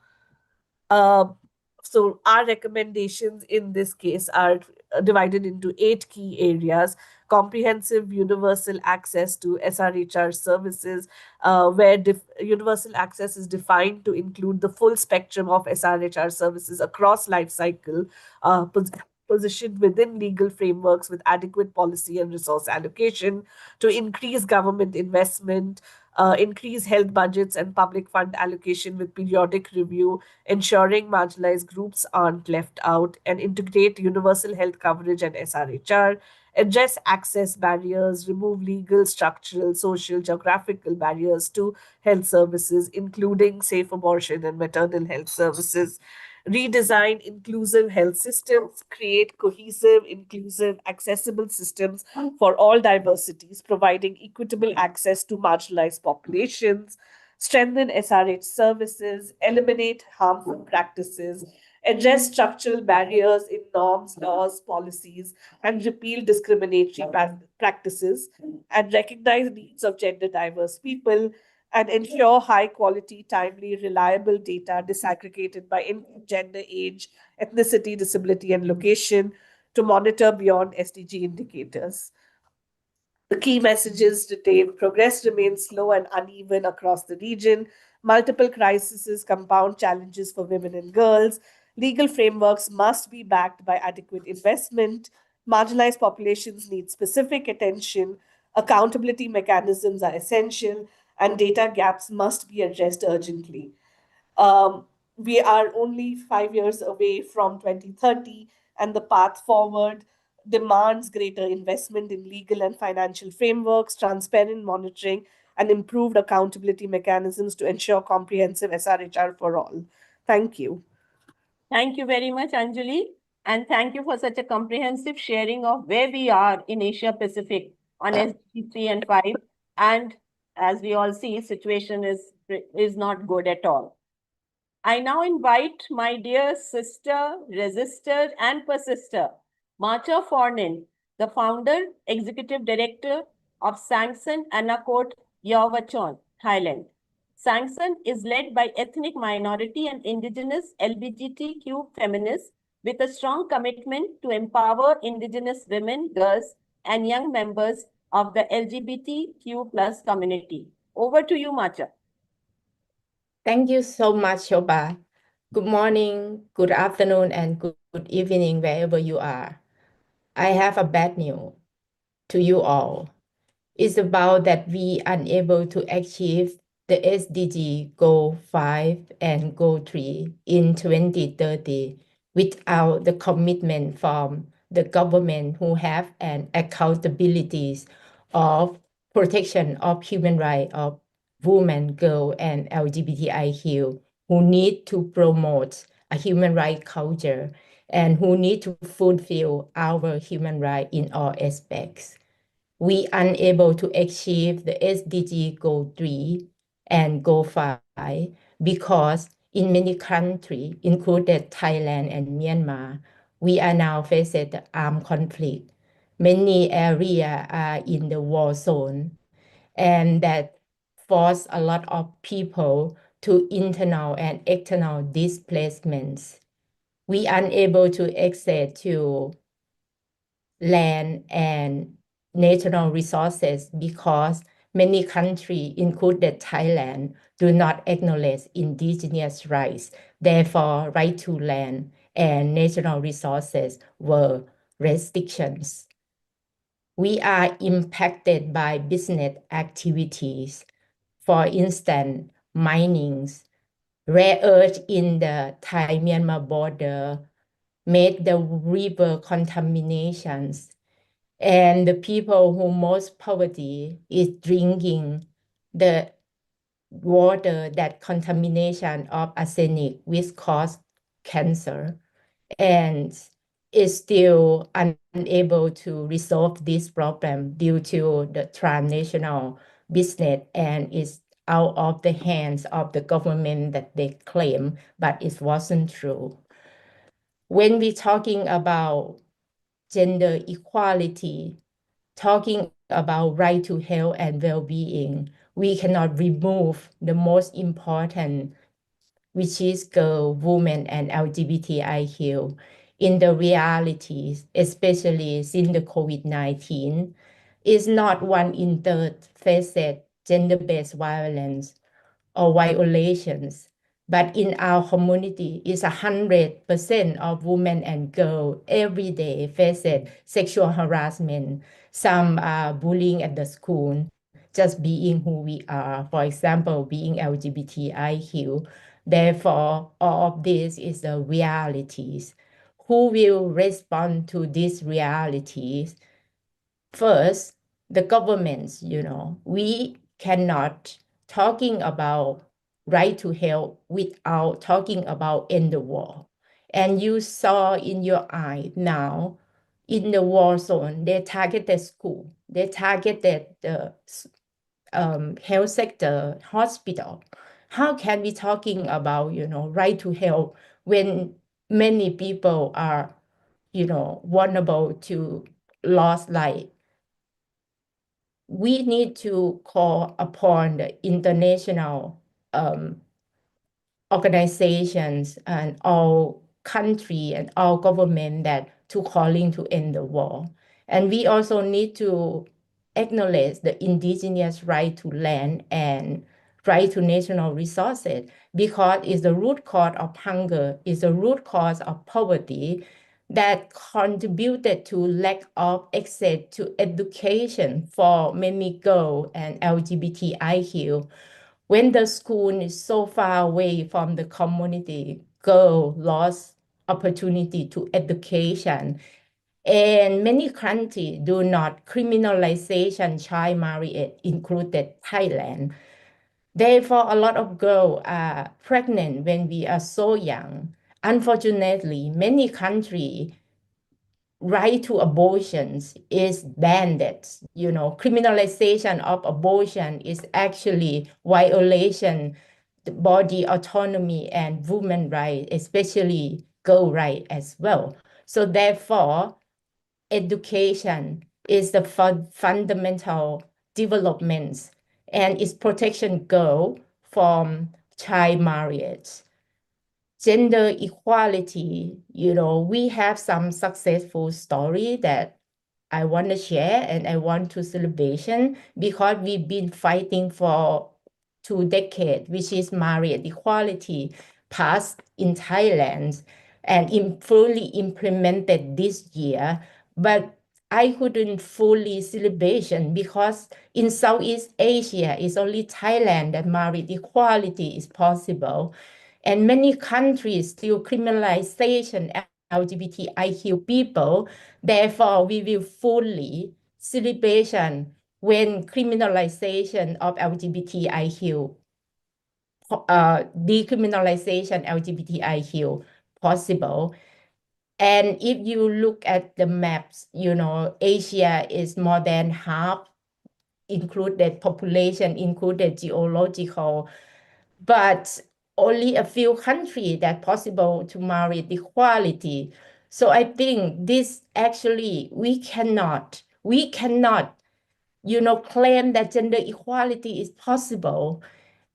Um, so our recommendations in this case are divided into 8 key areas: comprehensive universal access to SRHR services, where universal access is defined to include the full spectrum of SRHR services across life cycle, positioned within legal frameworks with adequate policy and resource allocation, to increase government investment, increase health budgets and public fund allocation with periodic review, ensuring marginalized groups aren't left out, and integrate universal health coverage and SRHR, address access barriers, remove legal, structural, social, geographical barriers to health services, including safe abortion and maternal health services, redesign inclusive health systems, create cohesive, inclusive, accessible systems for all diversities, providing equitable access to marginalized populations, strengthen SRH services, eliminate harmful practices, address structural barriers in norms, laws, policies, and repeal discriminatory practices, and recognize needs of gender diverse people, and ensure high quality, timely, reliable data disaggregated by income, gender, age, ethnicity, disability, and location to monitor beyond SDG indicators. The key messages retain progress remains slow and uneven across the region. Multiple crises compound challenges for women and girls. Legal frameworks must be backed by adequate investment. Marginalized populations need specific attention. Accountability mechanisms are essential, and data gaps must be addressed urgently. Um, we are only 5 years away from 2030, and the path forward demands greater investment in legal and financial frameworks, transparent monitoring, and improved accountability mechanisms to ensure comprehensive SRHR for all. Thank you. Thank you very much, Anjali. And thank you for such a comprehensive sharing of where we are in Asia Pacific on SDG-3 and 5. And as we all see, situation is not good at all. I now invite my dear sister, resister, and persister, Matcha Phorn-In, the founder, executive director of Sangsan Anakot, Yawachon, Thailand. Sangsan is led by ethnic minority and indigenous LGBTQ feminists with a strong commitment to empower indigenous women, girls, and young members of the LGBTQ plus community. Over to you, Matcha. Thank you so much, Shoba. Good morning, good afternoon, and good evening, wherever you are. I have a bad news to you all. It's about that we unable to achieve the SDG Goal 5 and Goal 3 in 2030 without the commitment from the government who have an accountabilities of protection of human rights of women, girls, and LGBTIQ, who need to promote a human rights culture and who need to fulfill our human rights in all aspects. We unable to achieve the SDG Goal 3 and Goal 5 because in many countries, including Thailand and Myanmar, we are now facing the armed conflict. Many areas are in the war zone, and that force a lot of people to internal and external displacements. We unable to access to land and natural resources because many countries, including Thailand, do not acknowledge indigenous rights. Therefore, right to land and natural resources were restrictions. We are impacted by business activities. For instance, minings, rare earth in the Thai-Myanmar border made the river contaminations, and the people who most poverty is drinking the water that contamination of arsenic which cause cancer, and is still unable to resolve this problem due to the transnational business, and is out of the hands of the government that they claim, but it wasn't true. When we're talking about gender equality, talking about right to health and well-being, we cannot remove the most important, which is girl, women, and LGBTIQ. In the realities, especially since the COVID-19, is not 1 in 3 faced gender-based violence or violations, but in our community, it's 100% of women and girls every day face sexual harassment. Some are bullying at the school, just being who we are, for example, being LGBTIQ. Therefore, all of this is the realities. Who will respond to these realities? First, the governments, we cannot talking about right to health without talking about end the war. And you saw in your eye now, in the war zone, they targeted school, they targeted the health sector, hospital. How can we talking about, right to health when many people are, vulnerable to lost life? We need to call upon the international organizations and all country and all government that to calling to end the war. And we also need to acknowledge the indigenous right to land and right to national resources, because it's the root cause of hunger, is the root cause of poverty that contributed to lack of access to education for many girls and LGBTIQ. When the school is so far away from the community, girls lost opportunity to education. And many countries do not criminalization child marriage, included Thailand. Therefore, a lot of girls are pregnant when we are so young. Unfortunately, many countries right to abortions is banned. Criminalization of abortion is actually violation the body autonomy and women rights, especially girl rights as well. So therefore, education is the fundamental developments, and its protection girl from child marriage. Gender equality, we have some successful story that I want to share and I want to celebration, because we've been fighting for 2 decades, which is marriage equality passed in Thailand and fully implemented this year. But I couldn't fully celebration because in Southeast Asia, it's only Thailand that marriage equality is possible. And many countries still criminalization LGBTIQ people. Therefore, we will fully celebration when criminalization of LGBTIQ, decriminalization LGBTIQ possible. And if you look at the maps, Asia is more than half included population, included geological, but only a few countries that possible to marry equality. So I think this actually, we cannot, claim that gender equality is possible.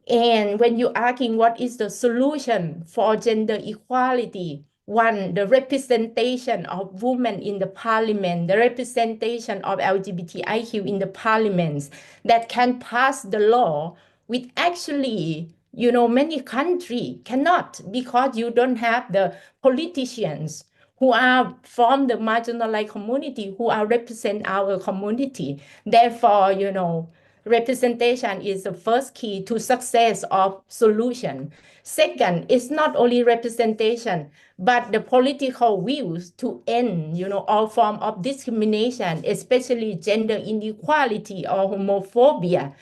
And when you're asking what is the solution for gender equality, One, the representation of women in the parliament, the representation of LGBTIQ in the parliaments that can pass the law, which actually, many countries cannot, because you don't have the politicians who are from the marginalized community, who are represent our community. Therefore, representation is the first key to success of solution. Second, it's not only representation, but the political views to end, all form of discrimination, especially gender inequality or homophobia.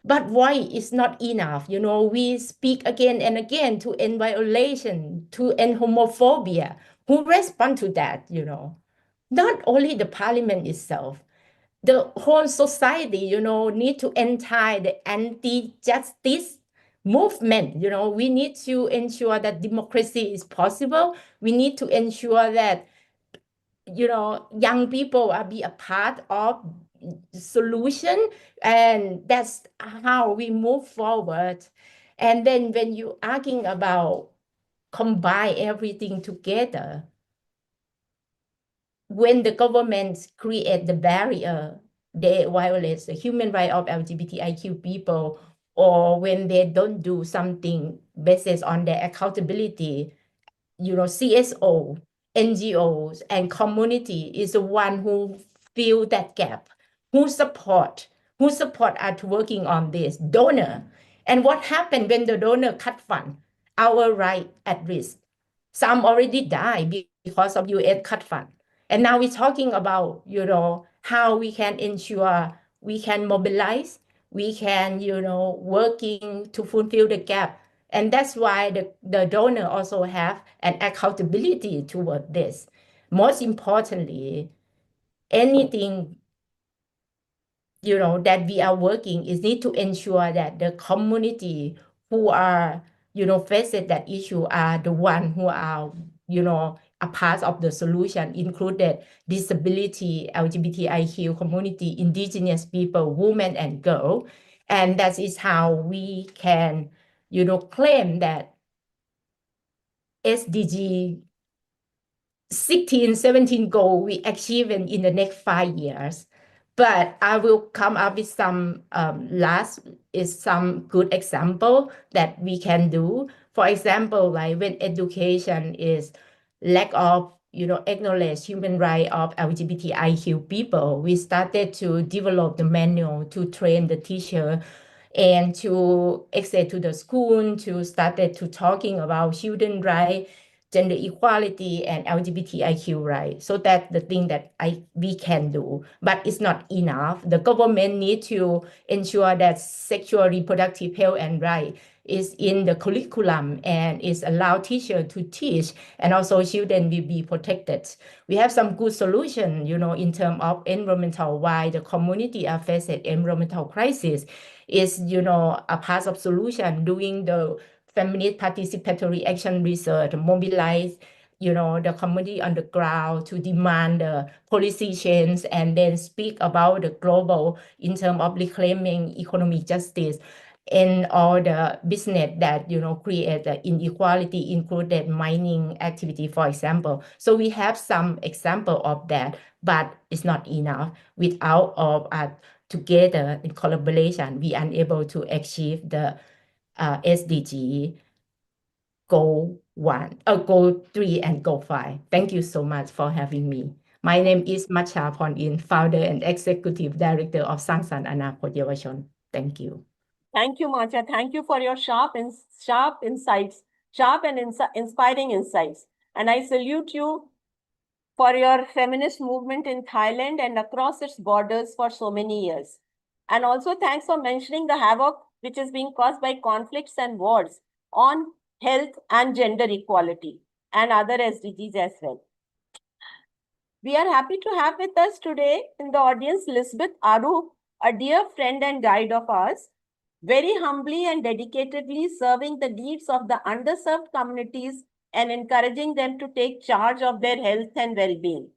But why is not enough? We speak again and again to end violation, to end homophobia. Who respond to that? Not only the parliament itself, the whole society, need to enter the anti-justice movement. We need to ensure that democracy is possible. We need to ensure that, young people are be a part of the solution, and that's how we move forward. And then when you're asking about combine everything together, when the governments create the barrier, they violate the human rights of LGBTIQ people, or when they don't do something based on their accountability, CSO, NGOs, and community is the one who fill that gap, who support us working on this, donor. And what happened when the donor cut fund? Our right at risk. Some already died because of US cut fund. And now we're talking about, how we can ensure we can mobilize, we can, working to fulfill the gap. And that's why the donor also have an accountability toward this. Most importantly, anything, that we are working is need to ensure that the community who are, facing that issue are the one who are, a part of the solution, included disability, LGBTIQ community, indigenous people, women and girls. And that is how we can, claim that SDG 16, 17 goal we achieve in the next 5 years. But I will come up with some some good example that we can do. For example, like when education is lack of, acknowledge human rights of LGBTIQ people, we started to develop the manual to train the teacher and to access to the school, to started to talking about children rights, gender equality, and LGBTIQ rights. So that's the thing that we can do, but it's not enough. The government need to ensure that sexual reproductive health and rights is in the curriculum and is allow teacher to teach, and also children will be protected. We have some good solution, in terms of environmental, why the community are facing environmental crisis is, a part of solution, doing the feminist participatory action research, mobilize, the community on the ground to demand the policy change, and then speak about the global in terms of reclaiming economic justice and all the business that, create the inequality, included mining activity, for example. So we have some example of that, but it's not enough. Without all us together in collaboration, we are unable to achieve the SDG Goal 3 and Goal 5. Thank you so much for having me. My name is Matcha Phorn-In, founder and executive director of Sangsan Anakot Yawachon. Thank you. Thank you, Matcha. Thank you for your sharp insights, sharp and inspiring insights. And I salute you for your feminist movement in Thailand and across its borders for so many years. And also thanks for mentioning the havoc which is being caused by conflicts and wars on health and gender equality and other SDGs as well. We are happy to have with us today in the audience Lisbeth Arup, a dear friend and guide of ours, very humbly and dedicatedly serving the needs of the underserved communities and encouraging them to take charge of their health and well-being.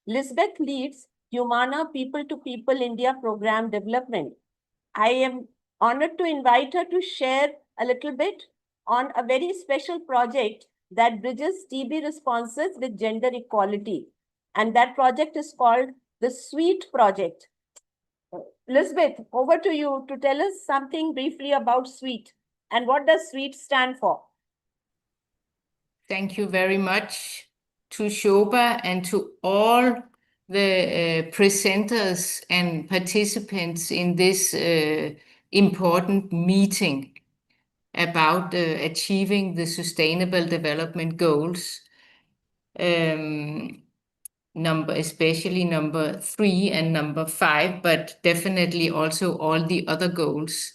Lisbeth leads Humana People to People India program development. I am honored to invite her to share a little bit on a very special project that bridges TB responses with gender equality. And that project is called the SWEET Project. Elizabeth, over to you to tell us something briefly about SWEET and what does SWEET stand for? Thank you very much to Shoba and to all the presenters and participants in this important meeting about achieving the Sustainable Development Goals, especially number 3 and number 5, but definitely also all the other goals.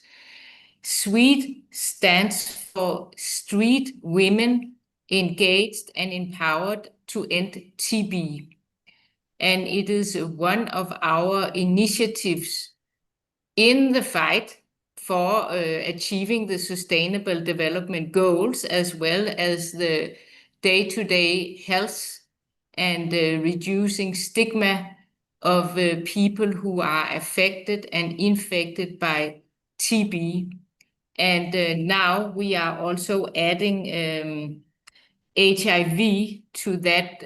SWEET stands for Street Women Engaged and Empowered to End TB. And it is one of our initiatives in the fight for achieving the Sustainable Development Goals, as well as the day-to-day health and reducing stigma of people who are affected and infected by TB. And now we are also adding HIV to that,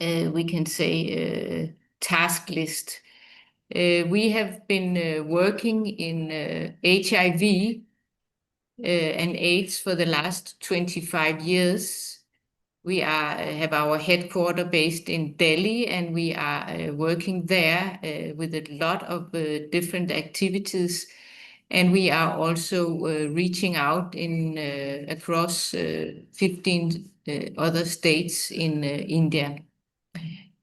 we can say, task list. We have been working in HIV and AIDS for the last 25 years. We have our headquarters based in Delhi, and we are working there with a lot of different activities. And we are also reaching out in across 15 other states in India.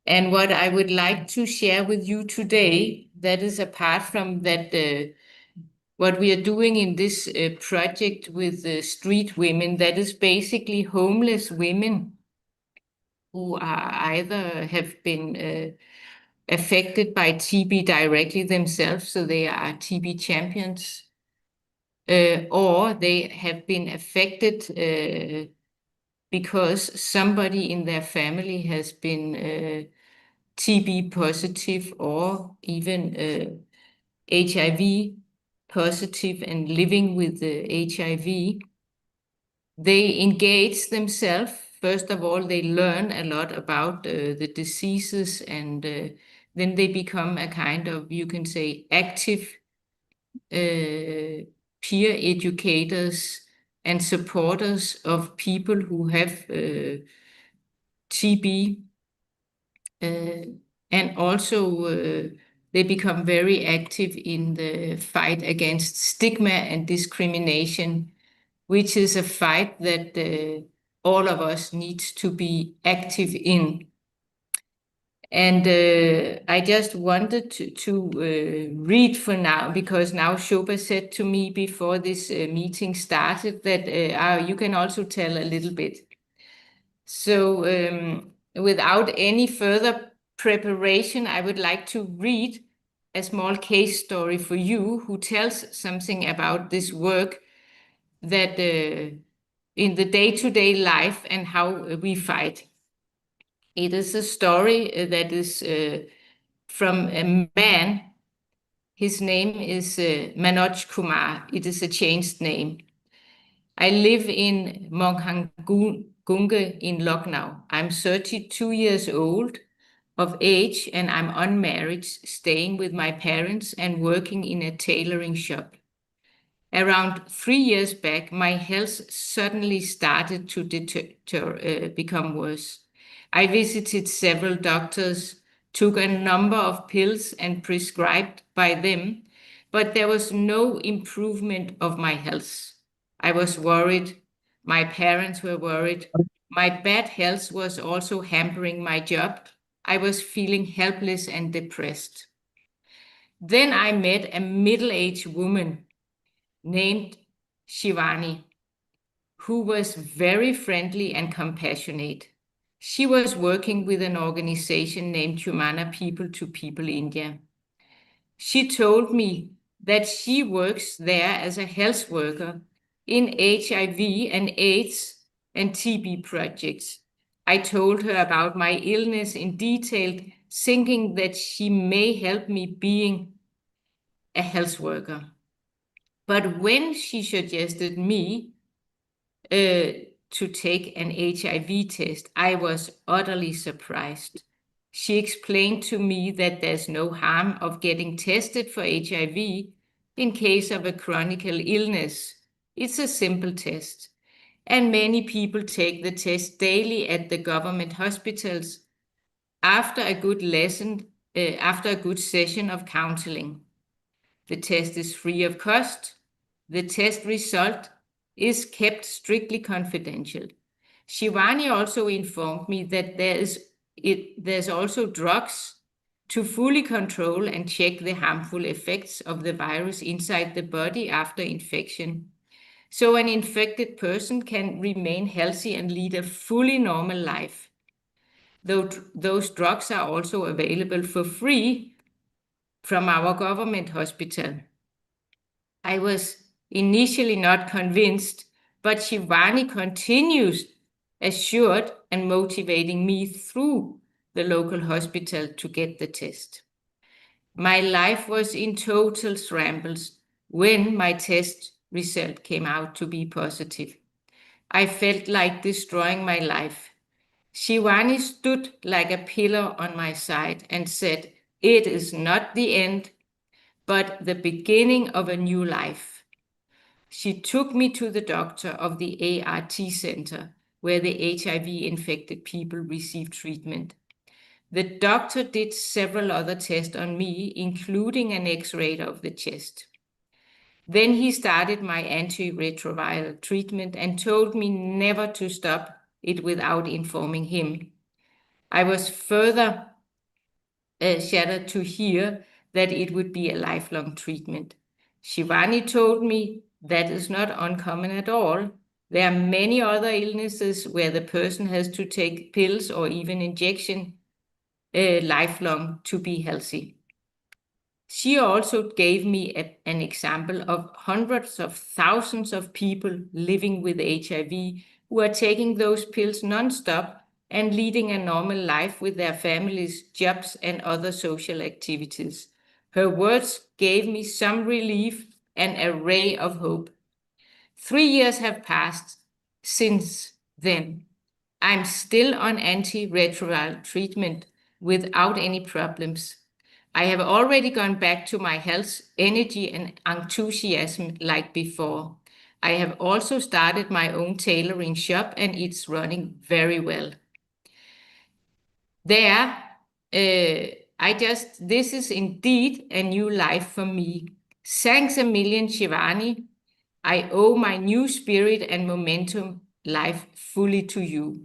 And what I would like to share with you today, that is apart from that, what we are doing in this project with street women, that is basically homeless women who are either have been affected by TB directly themselves, so they are TB champions, or they have been affected because somebody in their family has been TB positive or even HIV positive and living with HIV. They engage themselves. First of all, they learn a lot about the diseases, and then they become a kind of, you can say, active peer educators and supporters of people who have TB. And also they become very active in the fight against stigma and discrimination, which is a fight that all of us need to be active in. And I just wanted to read for now, because now Shoba said to me before this meeting started that you can also tell a little bit. So without any further preparation, I would like to read a small case story for you who tells something about this work that in the day-to-day life and how we fight. It is a story that is from a man. His name is Manoj Kumar. It is a changed name. I live in Gunga in Lucknow. I'm 32 years old of age, and I'm unmarried, staying with my parents and working in a tailoring shop. Around 3 years back, my health suddenly started to become worse. I visited several doctors, took a number of pills and prescribed by them, but there was no improvement of my health. I was worried. My parents were worried. My bad health was also hampering my job. I was feeling helpless and depressed. Then I met a middle-aged woman named Shivani, who was very friendly and compassionate. She was working with an organization named Humana People to People India. She told me that she works there as a health worker in HIV and AIDS and TB projects. I told her about my illness in detail, thinking that she may help me being a health worker. But when she suggested me to take an HIV test, I was utterly surprised. She explained to me that there's no harm of getting tested for HIV in case of a chronic illness. It's a simple test, and many people take the test daily at the government hospitals after a good session of counseling. The test is free of cost. The test result is kept strictly confidential. Shivani also informed me that there's also drugs to fully control and check the harmful effects of the virus inside the body after infection. So an infected person can remain healthy and lead a fully normal life. Those drugs are also available for free from our government hospital. I was initially not convinced, but Shivani continues assured and motivating me through the local hospital to get the test. My life was in total shambles when my test result came out to be positive. I felt like destroying my life. Shivani stood like a pillar on my side and said, "It is not the end, but the beginning of a new life." She took me to the doctor of the ART center, where the HIV-infected people receive treatment. The doctor did several other tests on me, including an X-ray of the chest. Then he started my antiretroviral treatment and told me never to stop it without informing him. I was further shattered to hear that it would be a lifelong treatment. Shivani told me that is not uncommon at all. There are many other illnesses where the person has to take pills or even injection lifelong to be healthy. She also gave me an example of hundreds of thousands of people living with HIV who are taking those pills non-stop and leading a normal life with their families, jobs, and other social activities. Her words gave me some relief and a ray of hope. 3 years have passed since then. I'm still on antiretroviral treatment without any problems. I have already gone back to my health, energy, and enthusiasm like before. I have also started my own tailoring shop, and it's running very well. This is indeed a new life for me. Thanks a million, Shivani. I owe my new spirit and momentum life fully to you.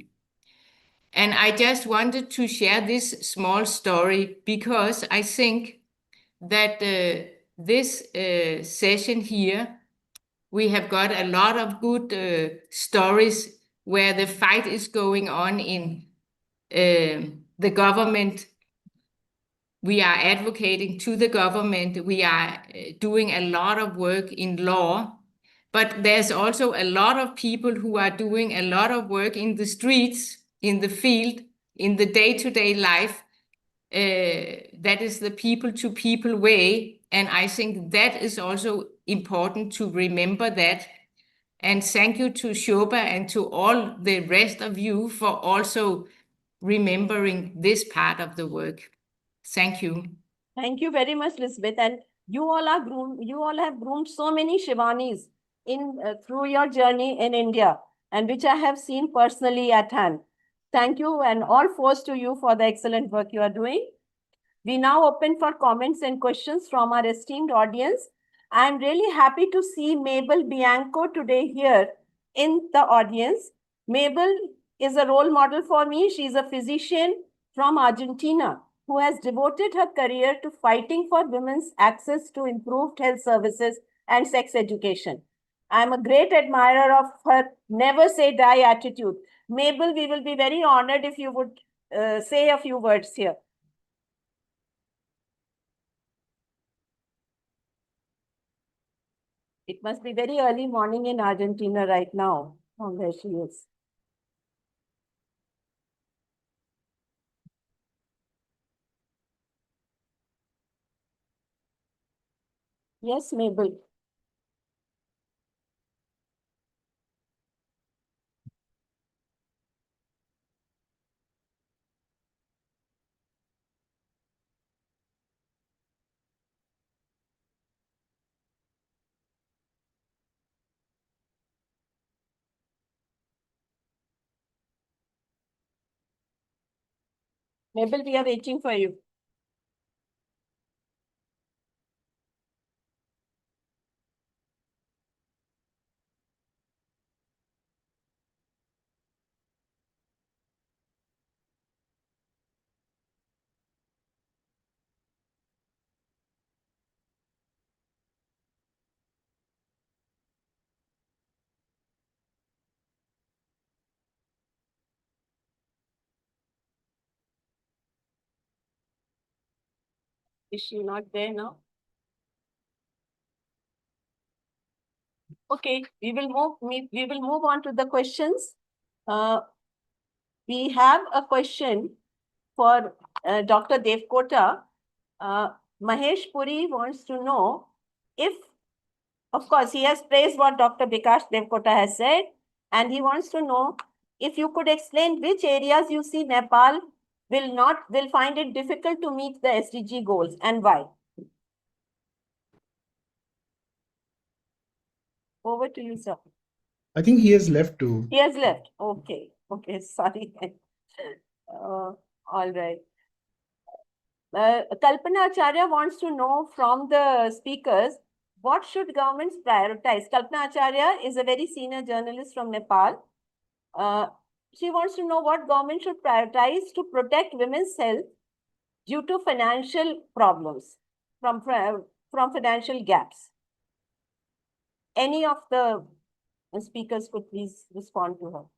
And I just wanted to share this small story because I think that this session here, we have got a lot of good stories where the fight is going on in the government. We are advocating to the government. We are doing a lot of work in law, but there's also a lot of people who are doing a lot of work in the streets, in the field, in the day-to-day life. That is the people-to-people way. And I think that is also important to remember that. And thank you to Shoba and to all the rest of you for also remembering this part of the work. Thank you. Thank you very much, Lisbeth. And you all have groomed so many Shivanis through your journey in India, and which I have seen personally at hand. Thank you, and all force to you for the excellent work you are doing. We now open for comments and questions from our esteemed audience. I'm really happy to see Mabel Bianco today here in the audience. Mabel is a role model for me. She's a physician from Argentina who has devoted her career to fighting for women's access to improved health services and sex education. I'm a great admirer of her never say die attitude. Mabel, we will be very honored if you would say a few words here. It must be very early morning in Argentina right now, from where she is. Yes, Mabel. Mabel, we are waiting for you. Is she not there now? Okay, we will move on to the questions. We have a question for Dr. Devkota. Mahesh Puri wants to know if, of course, he has praised what Dr. Bikash Devkota has said, and he wants to know if you could explain which areas you see Nepal will find it difficult to meet the SDG goals and why. Over to you, sir. I think he has left too. He has left. Okay. Okay. Sorry. All right. Kalpana Acharya wants to know from the speakers, what should governments prioritize? Kalpana Acharya is a very senior journalist from Nepal. She wants to know what government should prioritize to protect women's health due to financial problems, from financial gaps. Any of the speakers could please respond to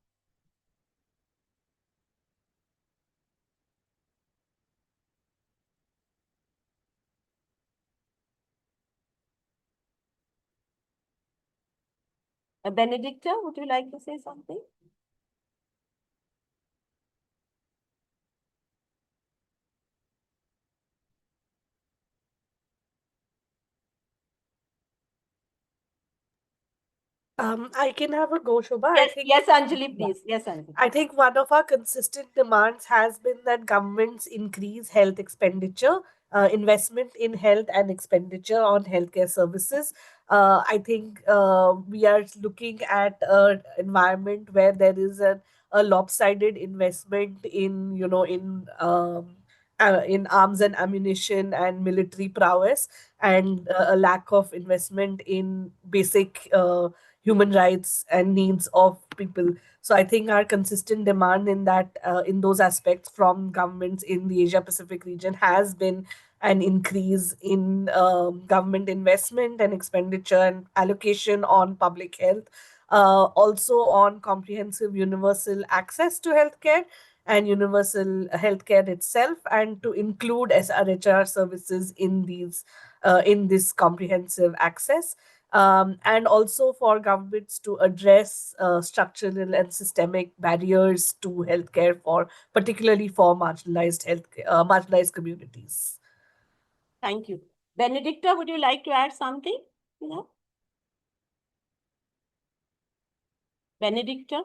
her. Benedicta, would you like to say something? I can have a go, Shobha. Yes, I think, yes, Anjali, please. Yes, Anjali. I think one of our consistent demands has been that governments increase health expenditure, investment in health and expenditure on healthcare services. I think we are looking at an environment where there is a lopsided investment in, in arms and ammunition and military prowess, and a lack of investment in basic human rights and needs of people. So I think our consistent demand in that, in those aspects from governments in the Asia Pacific region has been an increase in government investment and expenditure and allocation on public health, also on comprehensive universal access to healthcare and universal healthcare itself, and to include SRHR services in this comprehensive access. And also for governments to address structural and systemic barriers to healthcare particularly for marginalized communities. Thank you. Benedicta, would you like to add something? No? Benedicta?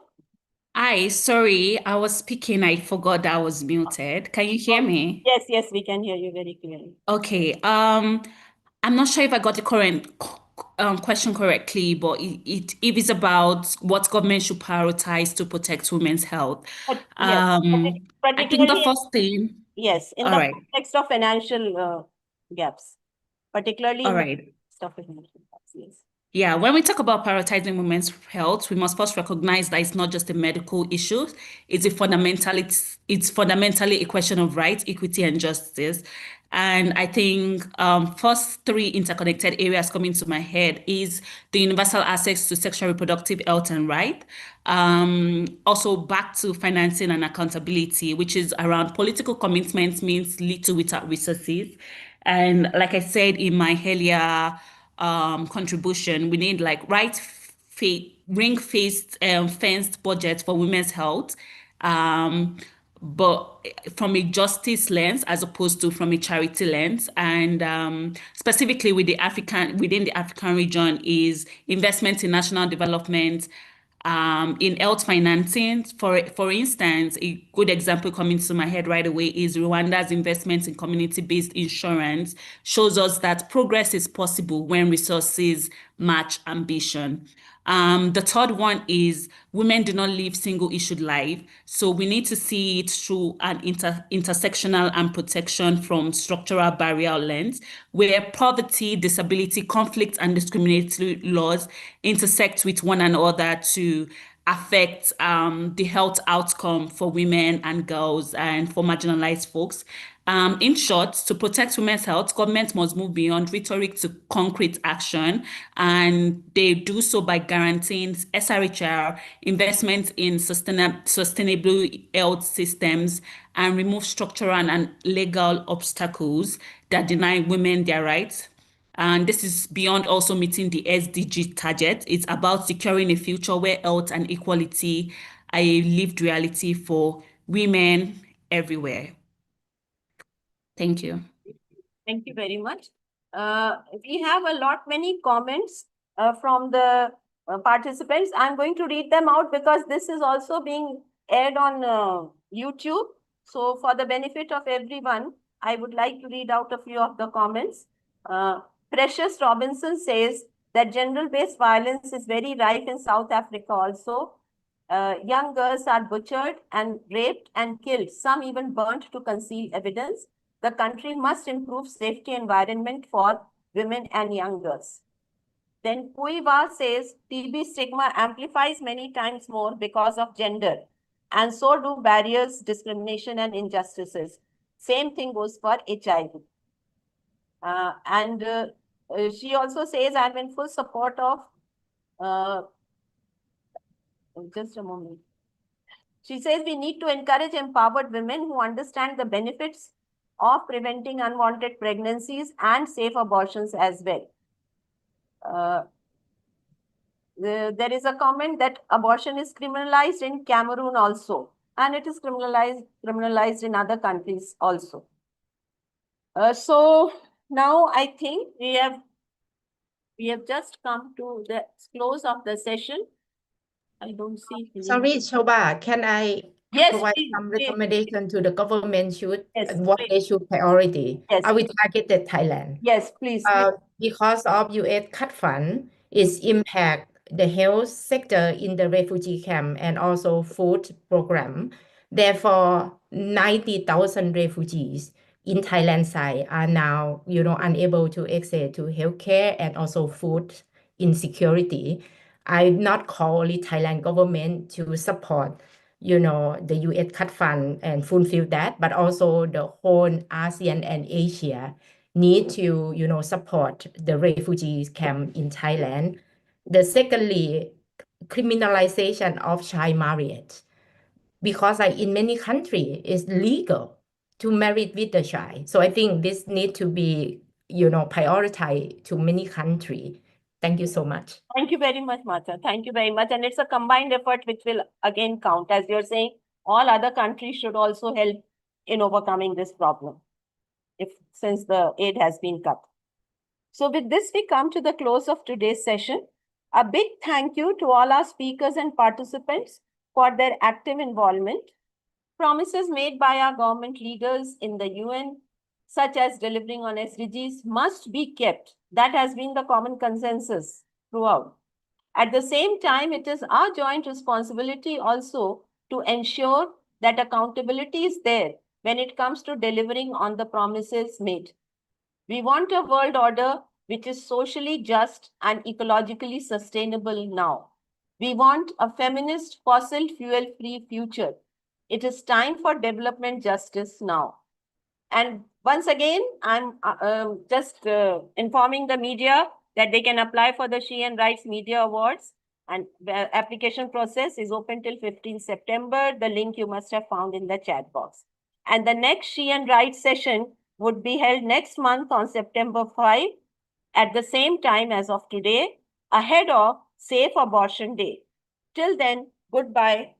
Sorry, I was speaking. I forgot that I was muted. Can you hear me? Yes, yes, we can hear you very clearly. Okay. I'm not sure if I got the current question correctly, but if it's about what government should prioritize to protect women's health. But, yes, I think the particularly, first thing. yes, in All the right. context of financial gaps, particularly All in right. the context of financial gaps, yes. Yeah, when we talk about prioritizing women's health, we must first recognize that it's not just a medical issue. It's fundamentally a question of rights, equity, and justice. And I think first three interconnected areas coming to my head is the universal access to sexual reproductive health and right. Also back to financing and accountability, which is around political commitments means little without resources. And like I said in my earlier contribution, we need like fenced budget for women's health, but from a justice lens as opposed to from a charity lens. And specifically within the African region is investment in national development, in health financing. For instance, a good example coming to my head right away is Rwanda's investment in community-based insurance shows us that progress is possible when resources match ambition. The third one is women do not live single-issued life. So we need to see it through an intersectional and protection from structural barrier lens, where poverty, disability, conflict, and discriminatory laws intersect with one another to affect the health outcome for women and girls and for marginalized folks. In short, to protect women's health, government must move beyond rhetoric to concrete action, and they do so by guaranteeing SRHR, investment in sustainable health systems, and remove structural and legal obstacles that deny women their rights. And this is beyond also meeting the SDG target. It's about securing a future where health and equality are a lived reality for women everywhere. Thank you. Thank you very much. We have many comments from the participants. I'm going to read them out because this is also being aired on YouTube. So for the benefit of everyone, I would like to read out a few of the comments. Precious Robinson says that gender-based violence is very rife in South Africa also. Young girls are butchered and raped and killed, some even burnt to conceal evidence. The country must improve safety environment for women and young girls. Then Puiva says TB stigma amplifies many times more because of gender, and so do barriers, discrimination, and injustices. Same thing goes for HIV. She also says, I'm in full support of, just a moment. She says we need to encourage empowered women who understand the benefits of preventing unwanted pregnancies and safe abortions as well. There is a comment that abortion is criminalized in Cameroon also, and it is criminalized in other countries also. So now I think we have just come to the close of the session. I don't see. Sorry, Shoba, can I provide some recommendation to the government and what they should priority? Yes, I will target the Thailand. Yes, please. Because of US cut fund, its impact the health sector in the refugee camp and also food program. Therefore, 90,000 refugees in Thailand side are now, unable to access to healthcare and also food insecurity. I not call only Thailand government to support, the US cut fund and fulfill that, but also the whole ASEAN and Asia need to, support the refugees camp in Thailand. The secondly, criminalization of child marriage, because in many countries it's legal to marry with the child. So I think this need to be, prioritized to many countries. Thank you so much. Thank you very much, Matcha. Thank you very much. And it's a combined effort which will again count. As you're saying, all other countries should also help in overcoming this problem, since the aid has been cut. So with this, we come to the close of today's session. A big thank you to all our speakers and participants for their active involvement. Promises made by our government leaders in the UN, such as delivering on SDGs, must be kept. That has been the common consensus throughout. At the same time, it is our joint responsibility also to ensure that accountability is there when it comes to delivering on the promises made. We want a world order which is socially just and ecologically sustainable now. We want a feminist, fossil fuel-free future. It is time for development justice now. And once again, I'm just informing the media that they can apply for the She and Rights Media Awards, and the application process is open till 15 September. The link you must have found in the chat box. And the next She and Rights session would be held next month on September 5 at the same time as of today, ahead of Safe Abortion Day. Till then, goodbye.